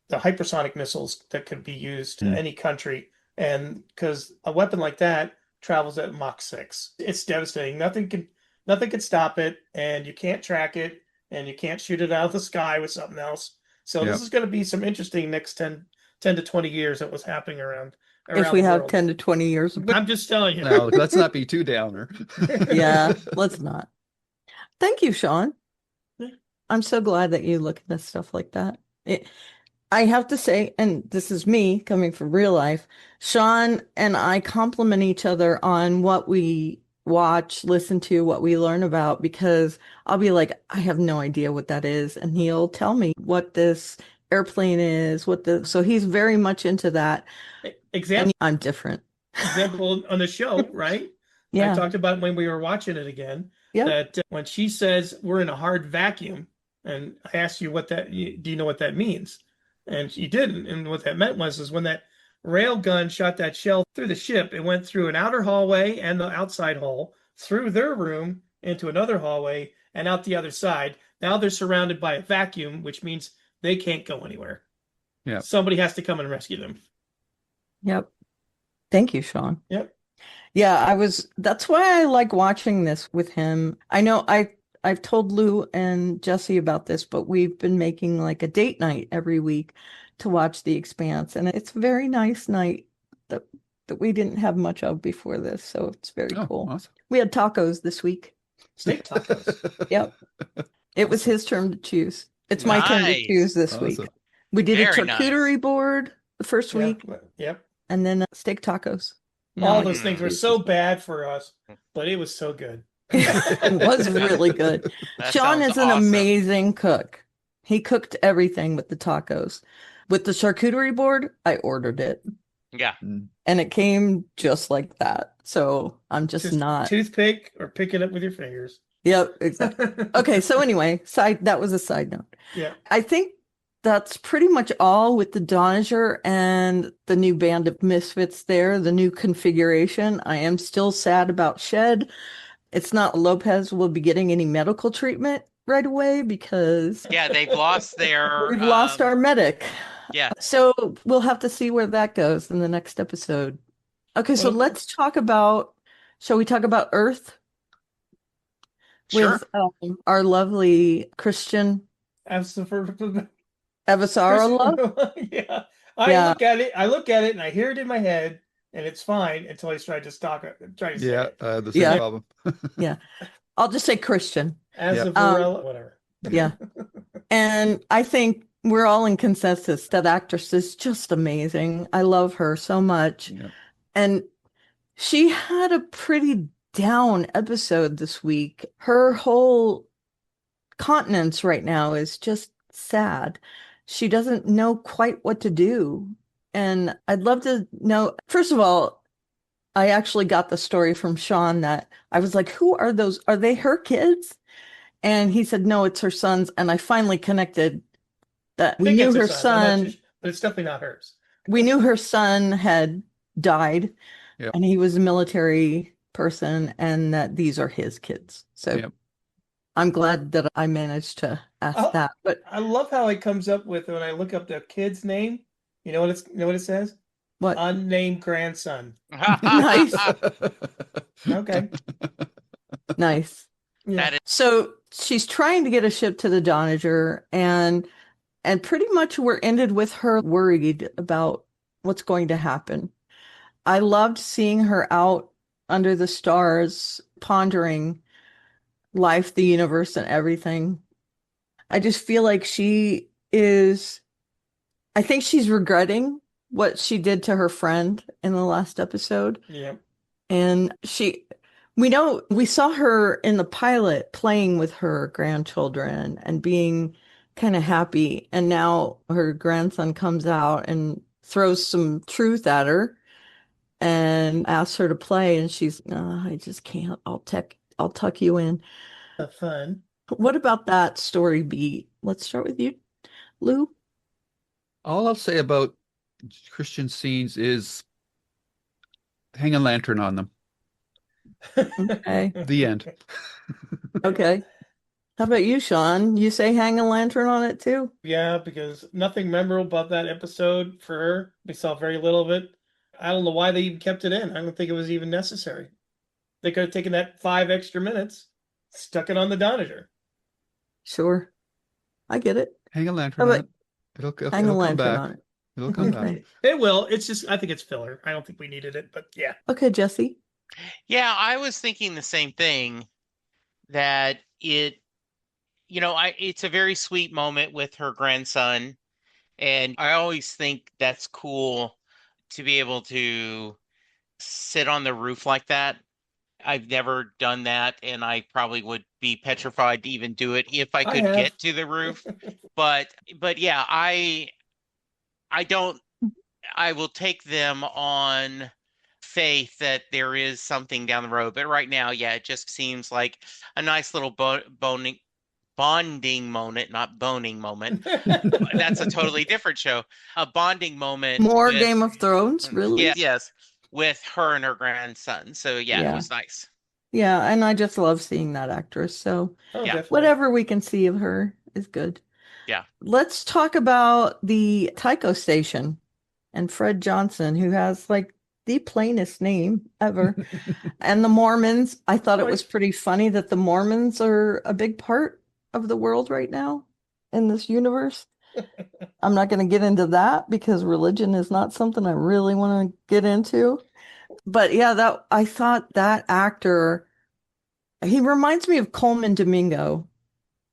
the hypersonic missiles that could be used in any country. And because a weapon like that travels at Mach 6, it's devastating. Nothing can stop it, and you can't track it, and you can't shoot it out of the sky with something else. So this is going to be some interesting next 10 to 20 years that was happening around If we the have world. 10 to 20 years. I'm just telling you. Now, let's not be too downer. Yeah, let's not. Thank you, Sean. Yeah. I'm so glad that you look at stuff like that. I have to say, and this is me coming from real life, Sean and I compliment each other on what we watch, listen to what we learn about because I'll be like, I have no idea what that is. And he'll tell me what this airplane is, so he's very much into that. Example, I'm different. example on the show, right? I Yeah. talked about when we were watching it again, Yep. that when she says we're in a hard vacuum, and I asked you do you know what that means? And you didn't. And what that meant is when that rail gun shot that shell through the ship, it went through an outer hallway and the outside hall, through their room into another hallway and out the other side. Now they're surrounded by a vacuum, which means they can't go anywhere. Yeah. Somebody has to come and rescue them. Yep. Thank you, Sean. Yep. Yeah, that's why I like watching this with him. I know I've told Lou and Jesse about this, but we've been making like a date night every week to watch The Expanse, and it's a very nice night that we didn't have much of before this, so it's very cool. Awesome. We had tacos this week. Steak tacos. Yep. It was his turn to choose. It's my turn to Nice. choose this week. Awesome. We did a Very charcuterie nice. board the first week, Yep. and then steak tacos. All No, those things were so bad for us, but it was so good. it was really good. That Sean sounds is an awesome. amazing cook. He cooked everything with the tacos. With the charcuterie board, I ordered it, Yeah. and it came just like that. So I'm just not. Toothpick or pick it up with your fingers. Yep, exactly. Okay, so anyway, that was a side note. Yeah. I think that's pretty much all with the Donnager and the new band of misfits there, the new configuration. I am still sad about Shed. It's not Lopez will be getting any medical treatment right away because Yeah, they've lost their we've lost our medic. Yeah. So we'll have to see where that goes in the next episode. Okay, so let's talk about, shall we talk about Earth? Sure. With our lovely Christian Absolutely. Avasarala. Yeah. I look at it and I hear it in my head and it's fine until I try to say it. The same problem. Yeah. I'll just say Christian. Whatever. Yeah. And I think we're all in consensus that actress is just amazing. I love her so much. Yeah. And she had a pretty down episode this week. Her whole countenance right now is just sad. She doesn't know quite what to do. And I'd love to know, first of all, I actually got the story from Sean that I was like, who are those? Are they her kids? And he said, no, it's her sons. And I finally connected that we knew her son, but it's definitely not hers. We knew her son had died, Yep. and he was a military person, and that these are his kids. So Yep. I'm glad that I managed to ask that. But I love how it comes up with when I look up the kid's name. You know what it says? What? Unnamed grandson. Nice. Okay. Nice. Yeah. So she's trying to get a ship to the Donnager, and pretty much we're ended with her worried about what's going to happen. I loved seeing her out under the stars, pondering life, the universe, and everything. I just feel like I think she's regretting what she did to her friend in the last episode. Yeah. And we saw her in the pilot playing with her grandchildren and being kind of happy. And now her grandson comes out and throws some truth at her and asks her to play. And she's, no, I just can't. I'll tuck you in. Fun. What about that story beat? Let's start with you, Lou. All I'll say about Christian scenes is hang a lantern on them. Okay. The end. Okay. How about you, Sean? You say hang a lantern on it too? Yeah, because nothing memorable about that episode for her. We saw very little of it. I don't know why they even kept it in. I don't think it was even necessary. They could have taken that 5 extra minutes, stuck it on the Donnager. Sure. I get it. Hang a lantern on it. It'll hang a come lantern back. on it. It'll come back. It will. It's just, I think it's filler. I don't think we needed it, but yeah. Okay, Jesse. Yeah, I was thinking the same thing, that it's a very sweet moment with her grandson. And I always think that's cool to be able to sit on the roof like that I've never done that, and I probably would be petrified to even do it if I I could have. get to the roof. But yeah, I don't I will take them on faith that there is something down the road. But right now, yeah, it just seems like a nice little bonding moment, not boning moment. That's a totally different show. A bonding moment More with, Game of Thrones, really? yes, with her and her grandson. So yeah, it Yeah. was nice. Yeah, and I just love seeing that actress. So Oh, Yeah, definitely. whatever we can see of her is good. yeah. Let's talk about the Tycho station and Fred Johnson, who has like the plainest name ever. And the Mormons. I thought it was pretty funny that the Mormons are a big part of the world right now in this universe. I'm not going to get into that because religion is not something I really want to get into. But yeah, that I thought that actor, he reminds me of Coleman Domingo.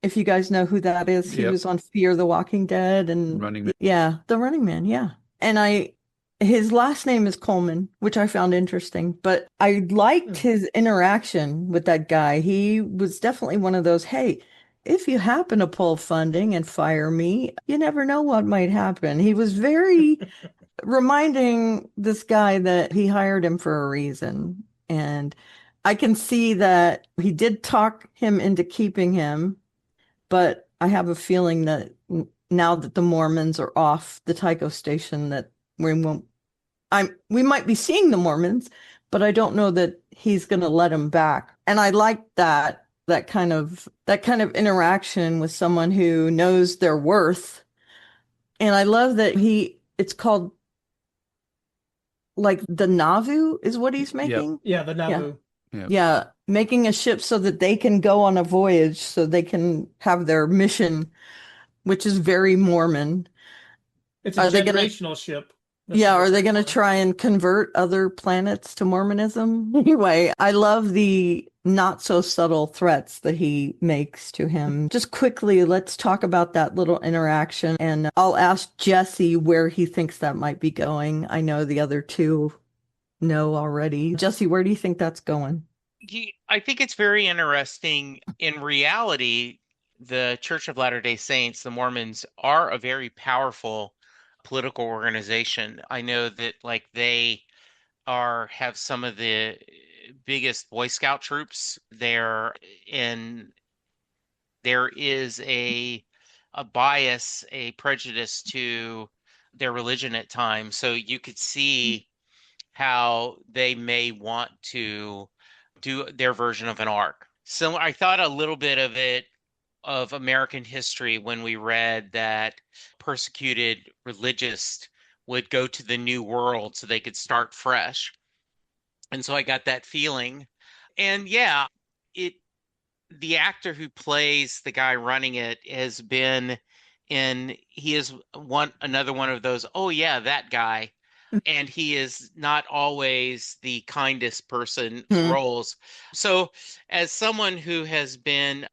If you guys know who that is, he Yep. was on Fear the Walking Dead and Running Man. yeah, the Running Man, yeah. And his last name is Coleman, which I found interesting, but I liked his interaction with that guy. He was definitely one of those, hey, if you happen to pull funding and fire me, you never know what might happen. He was very reminding this guy that he hired him for a reason. And I can see that he did talk him into keeping him, but I have a feeling that now that the Mormons are off the Tycho station, that we won't. We might be seeing the Mormons, but I don't know that he's going to let them back. And I like that kind of interaction with someone who knows their worth. And I love that it's called like the Nauvoo is what he's Yep. making. Yeah, the Yeah. Nauvoo. Yep. Yeah, making a ship so that they can go on a voyage so they can have their mission, which is very Mormon. It's a Are they gonna, generational ship. That's yeah, the are best they way to gonna put it. try and convert other planets to Mormonism? Anyway, I love the not so subtle threats that he makes to him. Just quickly, let's talk about that little interaction, and I'll ask Jesse where he thinks that might be going. I know the other two know already. Jesse, where do you think that's going? I think it's very interesting. In reality, the Church of Latter-day Saints, the Mormons, are a very powerful political organization. I know that like they have some of the biggest Boy Scout troops there, and there is a bias, a prejudice to their religion at times. So you could see how they may want to do their version of an arc. So I thought a little bit of it of American history when we read that persecuted religious would go to the New World so they could start fresh. And so I got that feeling. And yeah, it the actor who plays the guy running it has been he is another one of those, oh yeah, that guy. And he is not always the kindest person Hmm. roles. So as someone who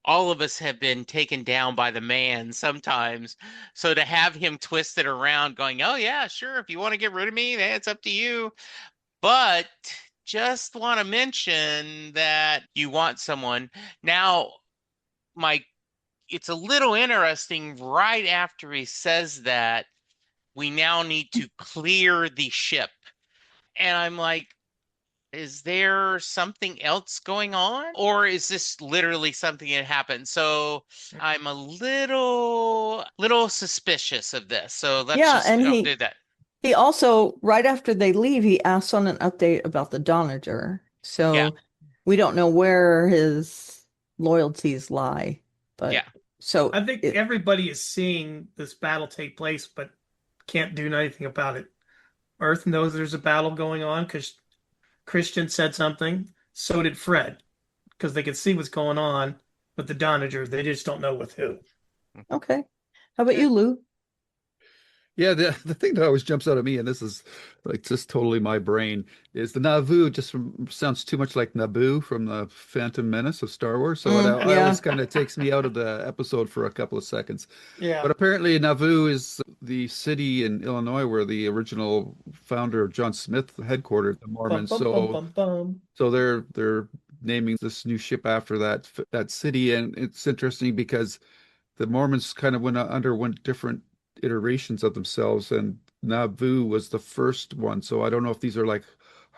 all of us have been taken down by the man sometimes. So to have him twisted around going, oh yeah, sure, if you want to get rid of me, that's up to you. But just want to mention that you want someone. Now, my it's a little interesting right after he says that we now need to clear the ship. And I'm like, is there something else going on? Or is this literally something that happened? So I'm a little suspicious of this. So let's Yeah, just and don't he do that. He also, right after they leave, he asks on an update about the Donnager. Yeah, So we don't know where his loyalties lie. yeah. But so I think everybody is seeing this battle take place, but can't do anything about it. Earth knows there's a battle going on because Christian said something. So did Fred, because they could see what's going on with the Donnager. They just don't know with who. okay. How about you, Lou? Yeah, the thing that always jumps out at me, and this is like just totally my brain, is the Nauvoo sounds too much like Naboo from the Phantom Menace of Star Wars. So I Yeah. always kind of takes me out of the episode for a couple of seconds. Yeah. But apparently Nauvoo is the city in Illinois where the original founder of John Smith headquartered the Bum Mormons. bum bum So bum bum. so they're naming this new ship after that city. And it's interesting because the Mormons kind of underwent different iterations of themselves, and Nauvoo was the first one. So I don't know if these are like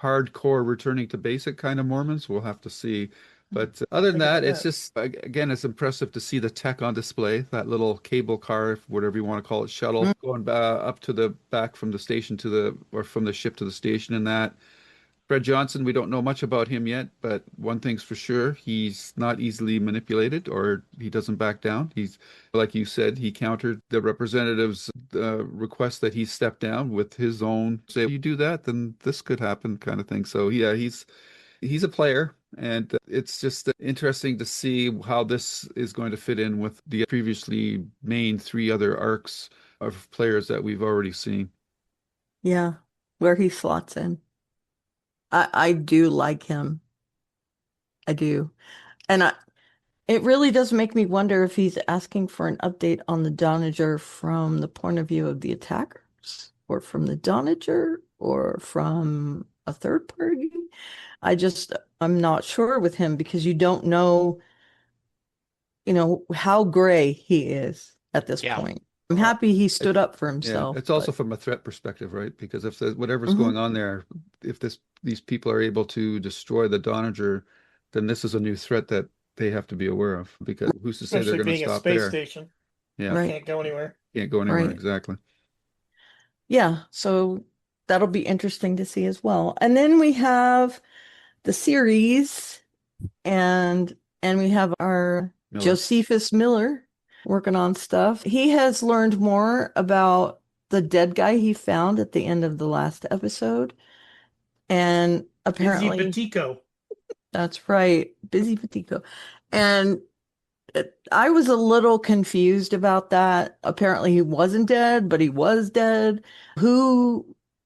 hardcore returning to basic kind of Mormons. We'll have to see. But other than Look at that, it's that. just, again, it's impressive to see the tech on display, that little cable car, whatever you want to call it, shuttle, Mm. going up to the back from the station or from the ship to the station and that. Fred Johnson, we don't know much about him yet, but one thing's for sure, he's not easily manipulated or he doesn't back down. He's, like you said, he countered the representative's request that he step down with his own, say, if you do that, then this could happen kind of thing. So yeah, he's a player, and it's just interesting to see how this is going to fit in with the previously main three other arcs of players that we've already seen. Yeah, where he slots in. I do like him. I do. And it really does make me wonder if he's asking for an update on the Donnager from the point of view of the attackers, or from the Donnager, or from a third party. I'm not sure with him because you don't know, how gray he is at this Yeah. point. I'm Uh, happy he it, stood up for yeah, himself, it's also but from a threat perspective, right? Because if whatever's going Mhm. on there, if these people are able to destroy the Donnager, then this is a new threat that they have to be aware of. Because who's to say they're Especially going to being a stop space there? station, Yeah, you Right, can't go anywhere. can't go anywhere right. exactly. Yeah, so that'll be interesting to see as well. And then we have the series, and we have our Miller. Josephus Miller working on stuff. He has learned more about the dead guy he found at the end of the last episode. And Busy apparently, Batico. that's right, Busy Fatico. And I was a little confused about that. Apparently, he wasn't dead, but he was dead. Who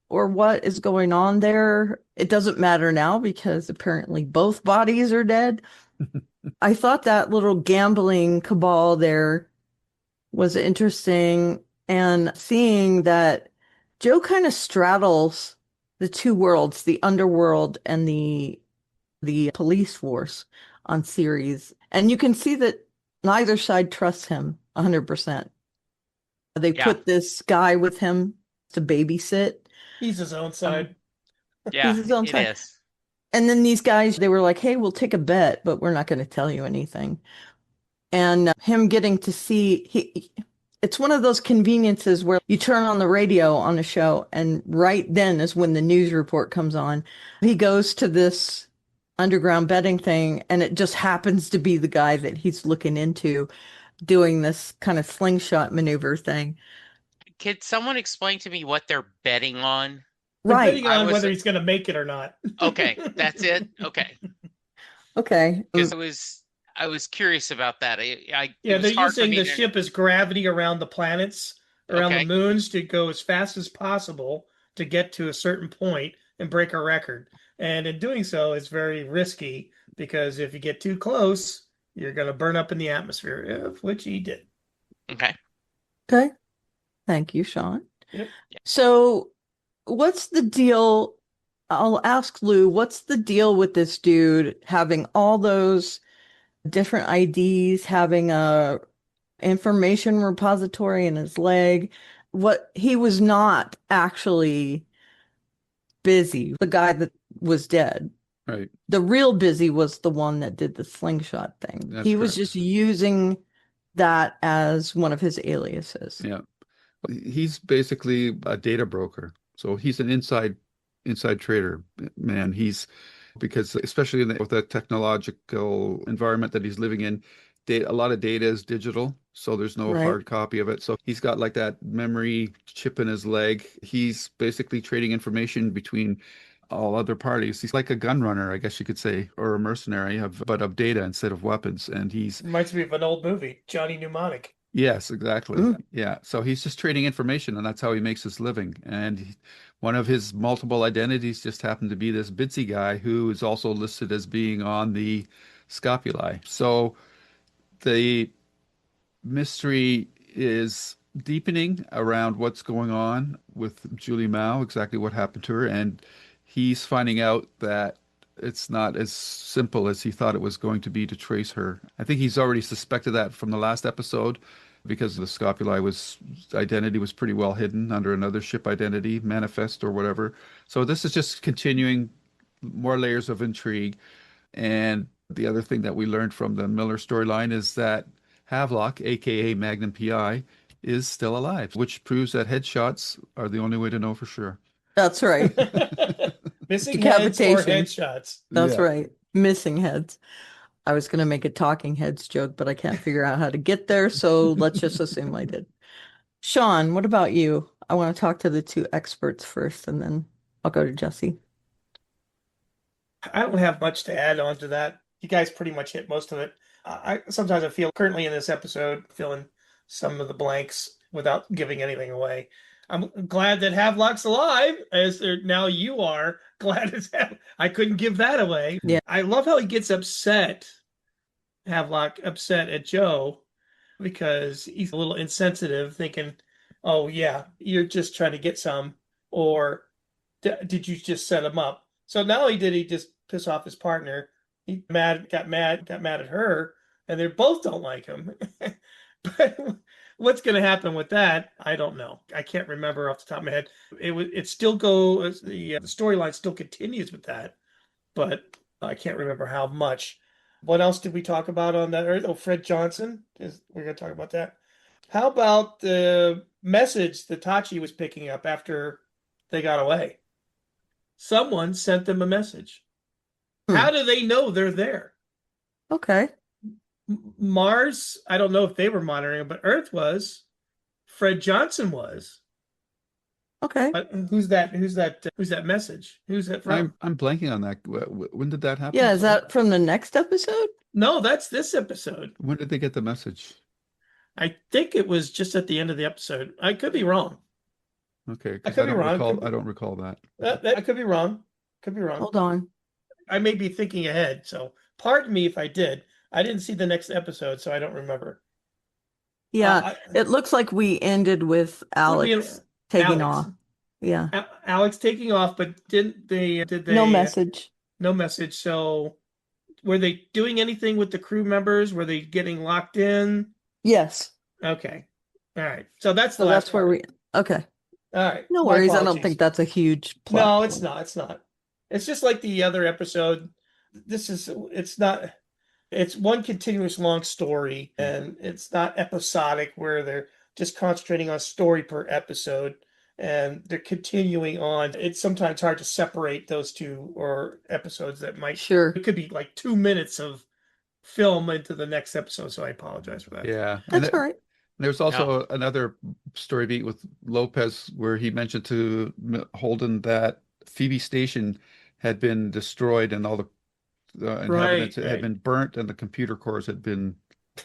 or what is going on there? It doesn't matter now because apparently both bodies are dead. I thought that little gambling cabal there was interesting, and seeing that Joe kind of straddles the two worlds, the underworld and the police force on series. And you can see that neither side trusts him 100%. They Yeah. put this guy with him to babysit. He's his own Um, side. he's Yeah, his own it side. is. And then these guys, they were like, hey, we'll take a bet, but we're not going to tell you anything. And him getting to see, it's one of those conveniences where you turn on the radio on the show, and right then is when the news report comes on. He goes to this underground betting thing, and it just happens to be the guy that he's looking into doing this kind of slingshot maneuver thing. Could someone explain to me what they're betting on? They're Right. betting I on was whether he's going to make it or not. okay. That's it. Okay, Okay. because I was curious about that. It Yeah, they're was hard for using me the to. ship as gravity around the planets, around the Okay, moons to go as fast as possible to get to a certain point and break a record. And in doing so, it's very risky because if you get too close, you're going to burn up in the atmosphere, which he did. okay. Okay. Thank you, Sean. Yep. So, what's the deal? I'll ask Lou, what's the deal with this dude having all those different IDs, having a information repository in his leg? What he was not actually busy, the guy that was dead. Right. The real busy was the one that did the slingshot thing. That's He was correct. just using that as one of his aliases. Yeah. He's basically a data broker. So he's an inside trader, man. He's because especially with the technological environment that he's living in, a lot of data is digital, so there's no Right. hard copy of it. So he's got like that memory chip in his leg. He's basically trading information between all other parties. He's like a gun runner, I guess you could say, or a mercenary but of data instead of weapons. And he's Reminds me of an old movie, Johnny Mnemonic. Yes, exactly. Mm. Yeah. So he's just trading information, and that's how he makes his living. And one of his multiple identities just happened to be this Bitsy guy who is also listed as being on the scopuli. So the mystery is deepening around what's going on with Julie Mao, exactly what happened to her. And he's finding out that it's not as simple as he thought it was going to be to trace her. I think he's already suspected that from the last episode because the Scopuli was identity was pretty well hidden under another ship identity, Manifest or whatever. So this is just continuing more layers of intrigue. And the other thing that we learned from the Miller storyline is that Havelock, aka Magnum PI, is still alive, which proves that headshots are the only way to know for sure. That's right. Missing heads or Decapitation. headshots. That's Yeah. right. Missing heads. I was going to make a talking heads joke, but I can't figure out how to get there, so let's just assume I did. Sean, what about you? I want to talk to the two experts first, and then I'll go to Jesse. I don't have much to add on to that. You guys pretty much hit most of it. I sometimes I feel currently in this episode filling some of the blanks without giving anything away. I'm glad that Havelock's alive, now you are. Glad as hell. I couldn't give that away. Yeah. I love how he gets upset, Havelock upset at Joe because he's a little insensitive, thinking, "Oh yeah, you're just trying to get some," or "Did you just set him up?" So not only did he just piss off his partner, he got mad at her, and they both don't like him. But what's going to happen with that? I don't know. I can't remember off the top of my head. It still goes. The storyline still continues with that, but I can't remember how much. What else did we talk about on that? Oh, Fred Johnson. We're going to talk about that. How about the message that Tachi was picking up after they got away? Someone sent them a message. How do they know they're there? Okay. Mars, I don't know if they were monitoring, but Earth was. Fred Johnson was. Okay. But who's that? Who's that message? Who's that from? I'm blanking on that. When did that happen? Yeah, is that from the next episode? No, that's this episode. When did they get the message? I think it was just at the end of the episode. I could be wrong. Okay, I 'cause could be wrong. I don't recall that. I could be wrong. Could be wrong. Hold on. I may be thinking ahead, so pardon me if I did. I didn't see the next episode, so I don't remember. Yeah, it looks like we ended with Alex taking off. Yeah. Alex taking off, but did they No message. No message. So were they doing anything with the crew members? Were they getting locked in? Yes. Okay. All right. So that's the So last that's where part. Okay. All right. No My worries. I don't apologies. think that's a huge plot No, point. it's not. It's not. It's just like the other episode. It's not, it's one continuous long story, and it's not episodic where they're just concentrating on story per episode and they're continuing on. It's sometimes hard to separate those two or episodes that might, Sure. it could be like 2 minutes of film into the next episode. So I apologize for that. Yeah. That's all right. There's also another story beat with Lopez where he mentioned to Holden that Phoebe Station had been destroyed and all the inhabitants had been burnt and the computer cores had been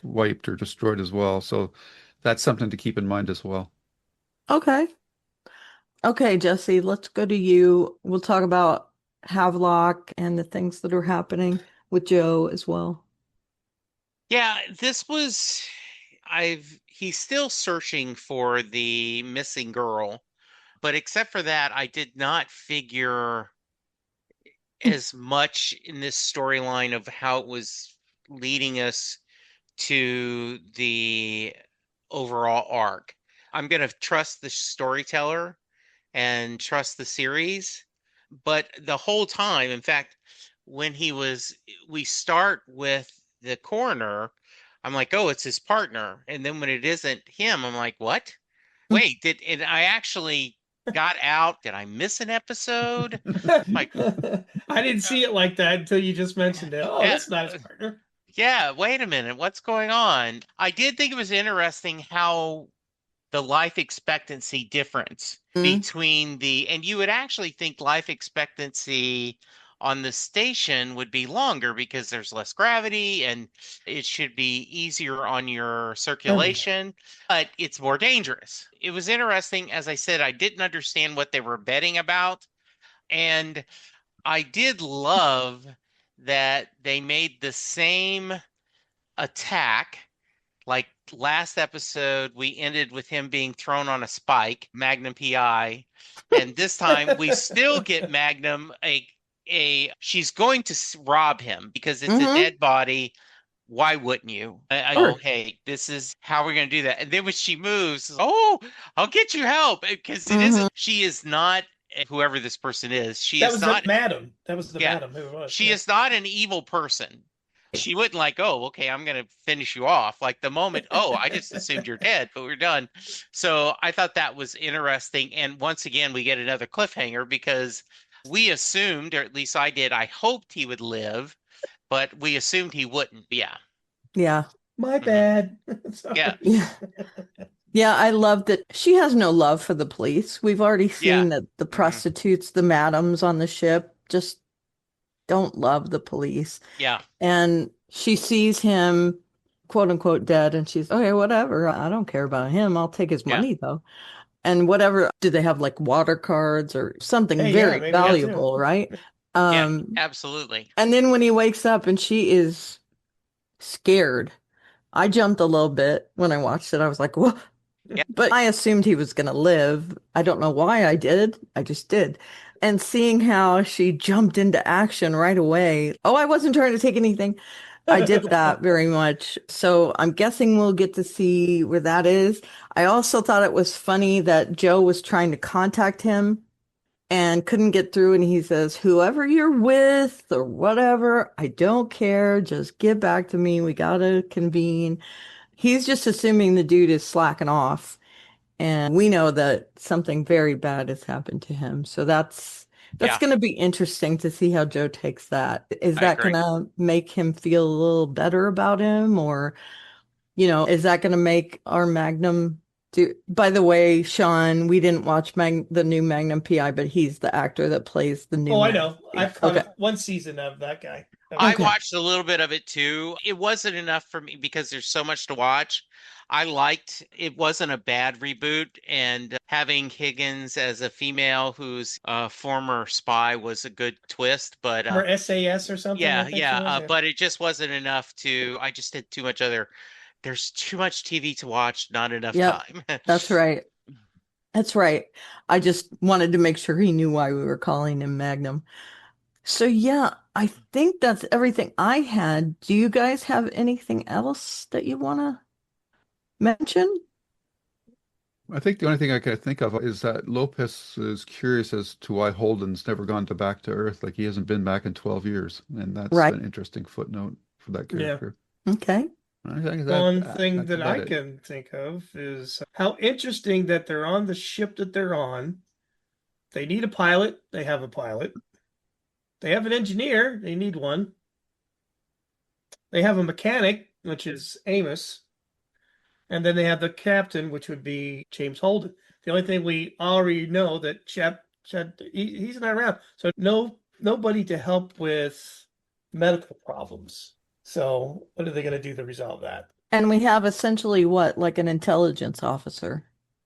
wiped or destroyed as well. So that's something to keep in mind as well. Okay. Okay, Jesse, let's go to you. We'll talk about Havelock and the things that are happening with Joe as well. Yeah, he's still searching for the missing girl, but except for that, I did not figure as much in this storyline of how it was leading us to the overall arc. I'm going to trust the storyteller and trust the series, but the whole time, in fact, when we start with the coroner, I'm like, oh, it's his partner. And then when it isn't him, I'm like, what? Wait, and I actually got out. Did I miss an episode? Like, I didn't see it like that until you just mentioned it. Oh, that's not his partner. Yeah, wait a minute. What's going on? I did think it was interesting how the life expectancy difference between and you would actually think life expectancy on the station would be longer because there's less gravity and it should be easier on your circulation, but it's more dangerous. It was interesting. As I said, I didn't understand what they were betting about. And I did love that they made the same attack. Like last episode, we ended with him being thrown on a spike, Magnum PI. And this time we still get Magnum, a she's going to rob him because it's a Mm-hmm. dead body. Why wouldn't you? I go, Sure. hey, this is how we're going to do that. And then when she moves, oh, I'll get you help because it Mm-hmm. isn't, she is not whoever this person is. She That is was the not, madam. That was the yeah, madam who it was. she Yeah. is not an evil person. She wouldn't like, oh, okay, I'm going to finish you off. Like the moment, oh, I just assumed you're dead, but we're done. So I thought that was interesting. And once again, we get another cliffhanger because we assumed, or at least I did, I hoped he would live, but we assumed he wouldn't. Yeah. Yeah. My Hmm. bad. Yeah. Sorry. Yeah. Yeah, I love that she has no love for the police. We've already Yeah. seen that the Hmm. prostitutes, the madams on the ship, just don't love the police. Yeah. And she sees him, quote unquote, dead, and she's, okay, whatever. I don't care about him. I'll take his Yeah. money, though. And whatever, do they have like water cards or something Hey, yeah, very maybe that too. valuable, right? Yeah. Um, Absolutely. and then when he wakes up and she is scared, I jumped a little bit when I watched it. I was like, whoa. Yeah. But I assumed he was going to live. I don't know why I did. I just did. And seeing how she jumped into action right away. Oh, I wasn't trying to take anything. I did that very much. So I'm guessing we'll get to see where that is. I also thought it was funny that Joe was trying to contact him and couldn't get through. And he says, whoever you're with or whatever, I don't care. Just get back to me. We got to convene. He's just assuming the dude is slacking off. And we know that something very bad has happened to him. So that's Yeah. going to be interesting to see how Joe takes that. Is I that going agree. to make him feel a little better about him? Or, is that going to make our Magnum do? By the way, Sean, we didn't watch the new Magnum PI, but he's the actor that plays the new Oh, I Magnum know. PI. I've caught Okay. one season of that guy. I Okay. watched a little bit of it too. It wasn't enough for me because there's so much to watch. I liked it wasn't a bad reboot, and having Higgins as a female who's a former spy was a good twist. But Or SAS or something, I yeah, think she yeah. was. Yeah. But it just wasn't enough to. I just had too much other. There's too much TV to watch, not enough Yep. time. That's right. That's right. I just wanted to make sure he knew why we were calling him Magnum. So yeah, I think that's everything I had. Do you guys have anything else that you want to mention? I think the only thing I can think of is that Lopez is curious as to why Holden's never gone back to Earth. Like he hasn't been back in 12 years. And that's Right. an interesting footnote for that Yeah. character. Okay. I think One thing that's that about I it. can think of is how interesting that they're on the ship that they're on. They need a pilot. They have a pilot. They have an engineer. They need one. They have a mechanic, which is Amos. And then they have the captain, which would be James Holden. The only thing we already know that he's not around. So nobody to help with medical problems. So what are they going to do to resolve that? And we have essentially what, like an intelligence officer,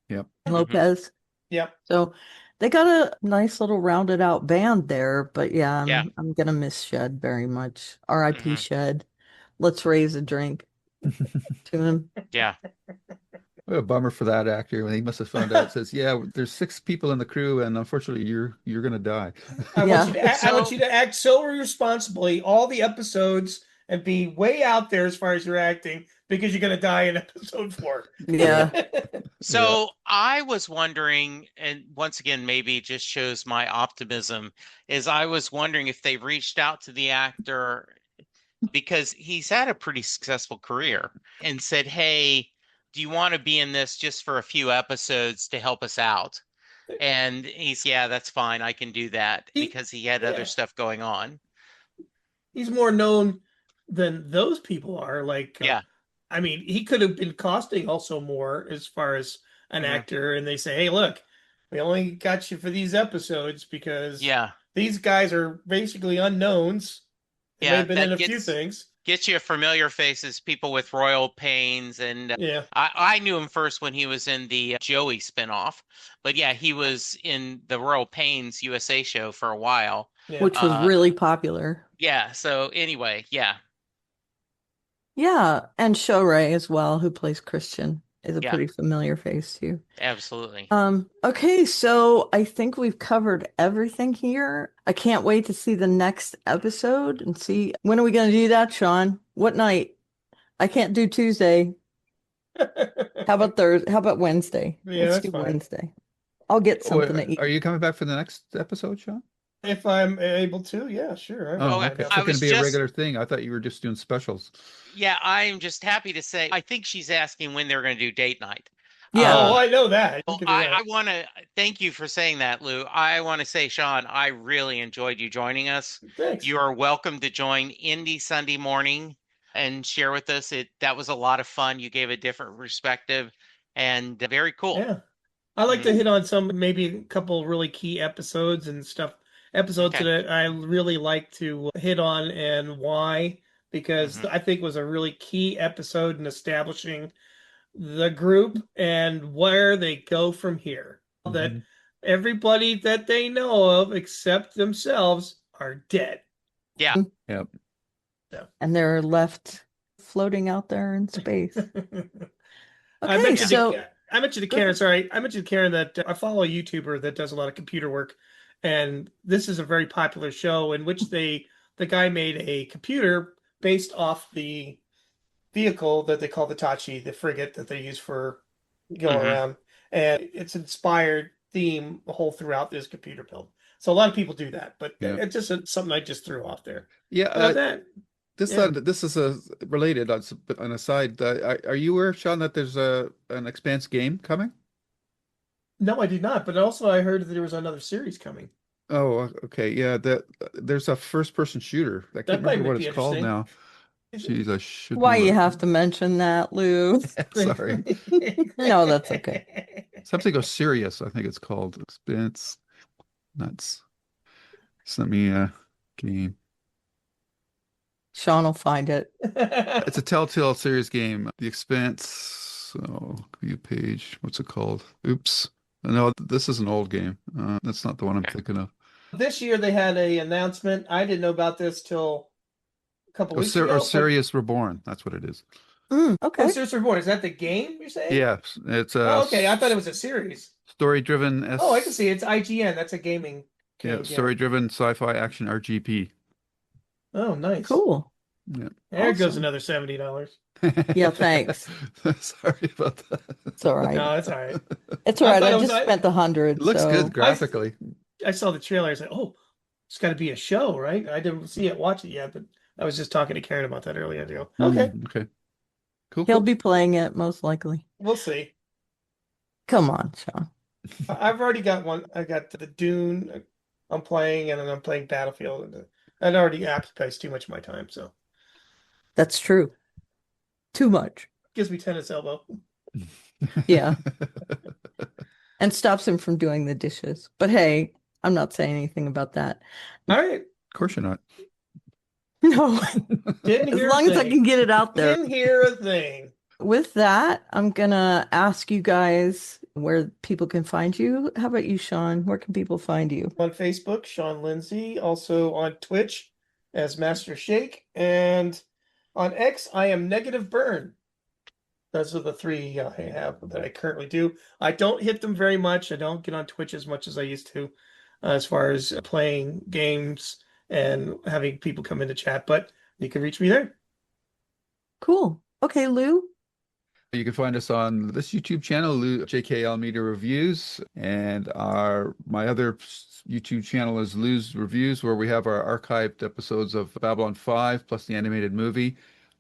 Yep. Mhm. Lopez. Yep. So they got a nice little rounded out band there, but yeah, Yeah. I'm gonna miss Shed very much. R.I.P. Hmm. Shed. Let's raise a drink to him. Yeah. What a bummer for that actor when he must have found out. It says, "Yeah, there's 6 people in the crew, and unfortunately, you're gonna die." Yeah. I want So you to act so responsibly all the episodes and be way out there as far as your acting because you're going to die in episode 4. Yeah. Yeah. So I was wondering, and once again, maybe it just shows my optimism, is I was wondering if they reached out to the actor because he's had a pretty successful career and said, hey, do you want to be in this just for a few episodes to help us out? And he's, yeah, that's fine. I can do that He, because he had other yeah, stuff going on. he's more known than those people are. Like, Yeah. I mean, he could have been costing also more as far as an Hmm. actor, and they say, hey, look, we only got you for these episodes because Yeah. these guys are basically unknowns. They may Yeah. have been in That a few things. gets you familiar faces, people with royal pains. And Yeah. I knew him first when he was in the Joey spinoff. But yeah, he was in the Royal Pains USA show for a while. Yeah. Which was really popular. Yeah. So anyway, yeah. Yeah. And Show Ray as well, who plays Christian. is a Yeah, pretty familiar face too. absolutely. Okay, so I think we've covered everything here. I can't wait to see the next episode and see when are we going to do that, Sean? What night? I can't do Tuesday. How about Thursday? How about Wednesday? Yeah, Let's that's do fine. Wednesday. I'll get Oh, something to are eat. you coming back for the next episode, Sean? If I'm able to, yeah, sure. Oh, Oh, I okay. know. Is I it going to was be a just, regular thing? I thought you were just doing specials. yeah, I'm just happy to say, I think she's asking when they're going to do date night. Yeah. Oh, Um, I know that. You well, can do that. I want to thank you for saying that, Lou. I want to say, Sean, I really enjoyed you joining us. Thanks. You are welcome to join Indie Sunday morning and share with us. That was a lot of fun. You gave a different perspective and very cool. Yeah. I like to Mhm. hit on some, maybe a couple really key episodes and stuff, episodes Okay. that I really like to hit on and why, because Hmm. I think was a really key episode in establishing the group and where they go from here. That Mhm. everybody that they know of except themselves are dead. Yeah. Yep. Yeah. And they're left floating out there in space. I Okay, mentioned so to I mentioned to go Karen, ahead. sorry, I mentioned to Karen that I follow a YouTuber that does a lot of computer work, and this is a very popular show in which the guy made a computer based off the vehicle that they call the Tachi, the frigate that they use for going Hmm. around, and it's inspired theme the whole throughout this computer build. So a lot of people do that, but Yep. it's just something I just threw off there. Yeah. That This yeah. this is a related on a side. Are you aware, Sean, that there's an Expanse game coming? No, I did not, but also I heard that there was another series coming. Oh, okay. Yeah, there's a first-person shooter. I can't That remember what might be it's called interesting. now. Jeez, I should Why know you that. have to mention that, Lou? Sorry. No, that's okay. Something goes serious, I think it's called. Expanse. Nuts. So let me game. Sean will find it. It's a Telltale series game. The Expanse. Oh, view page. What's it called? Oops. No, this is an old game. That's not the one I'm Okay. thinking of. This year they had a announcement. I didn't know about this till a couple weeks ago, but Sirius Reborn. That's what it is. Okay. Sister Reborn, is that the game you're saying? Yeah, it's a Oh, okay. I thought it was a series. story-driven Oh, I can see it's IGN. That's a gaming yeah, code, yeah. story-driven sci-fi action RGP. Oh, nice. Cool. Yeah. There goes Awesome. another $70. Yeah, thanks. Sorry about that. It's all right. No, it's all right. It's all I right. thought I it was just spent the It 100, looks good so graphically. I saw the trailer. I said, "Oh, it's got to be a show, right?" I didn't see it, watch it yet, but I was just talking to Karen about that earlier. I go, "Okay, Okay. Cool, he'll cool. be playing it most likely. we'll see." Come on, Sean. I've already got one. I got the Dune I'm playing, and then I'm playing Battlefield, and that already occupies too much of my time, so That's true. Too much. gives me tennis elbow. Yeah. And stops him from doing the dishes. But hey, I'm not saying anything about that. All right, Of course you're not. No, didn't as hear long a as I thing. can get it out there. Didn't hear a thing. With that, I'm gonna ask you guys where people can find you. How about you, Sean? Where can people find you? On Facebook, Sean Lindsay. Also on Twitch as Master Shake, and on X, I am Negative Burn. Those are the three I have that I currently do. I don't hit them very much. I don't get on Twitch as much as I used to, as far as playing games and having people come into chat, but you can reach me there. Cool. Okay, Lou. You can find us on this YouTube channel, JKL Media Reviews, and my other YouTube channel is Lou's Reviews, where we have our archived episodes of Babylon 5 plus the animated movie.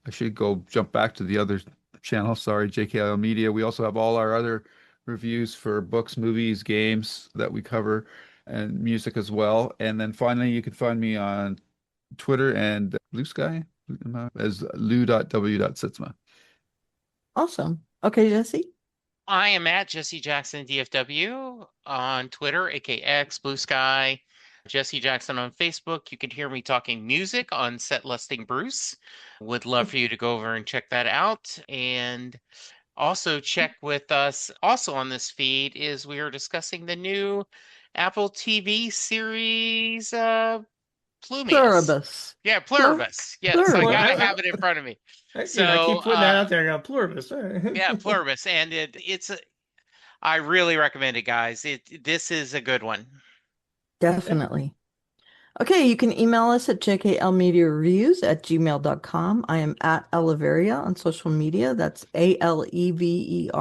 I should go jump back to the other channel. Sorry, JKL Media. We also have all our other reviews for books, movies, games that we cover, and music as well. And then finally, you can find me on Twitter and Blue Sky as lou.w.sitzma. Awesome. Okay, Jesse. I am at Jesse Jackson DFW on Twitter, aka X, Blue Sky, Jesse Jackson on Facebook. You can hear me talking music on Set Lusting Bruce. Would love for you to go over and check that out. And also check with us also on this feed is we are discussing the new Apple TV series Plumius. Pluribus. Yeah, pluribus. Yes, I Pluribus. gotta have it in front of me. I So keep putting that out there. I go, pluribus. yeah, pluribus, and I really recommend it, guys. This is a good one. Definitely. Okay, you can email us at jklmediareviews@gmail.com. I am at Eleveria on social media. That's Aleveria.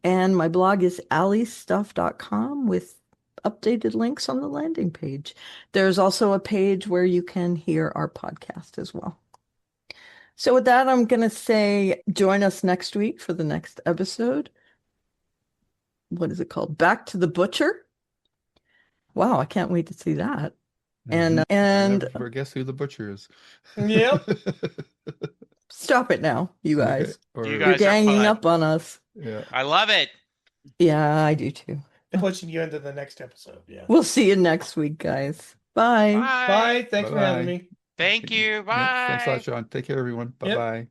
And my blog is alliestuff.com with updated links on the landing page. There's also a page where you can hear our podcast as well. So with that, I'm going to say join us next week for the next episode. What is it called? Back to the Butcher. Wow, I can't wait to see that. And Never guess who the butcher is. Yep. Stop it now, you guys. Okay. You You're guys are ganging fun. up on us. Yeah. I love it. Yeah, I do too. Pushing you into the next episode. Yeah. We'll see you next week, guys. Bye. Bye. Bye. Thanks for having Bye-bye. me. Thank you. Bye. Yeah, thanks a lot, Sean. Take care, everyone. Bye-bye.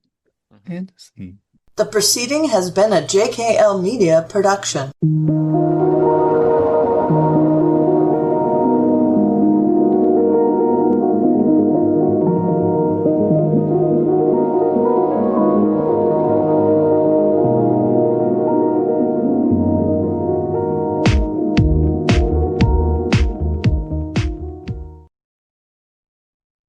And scene. The proceeding has been a JKL Media production.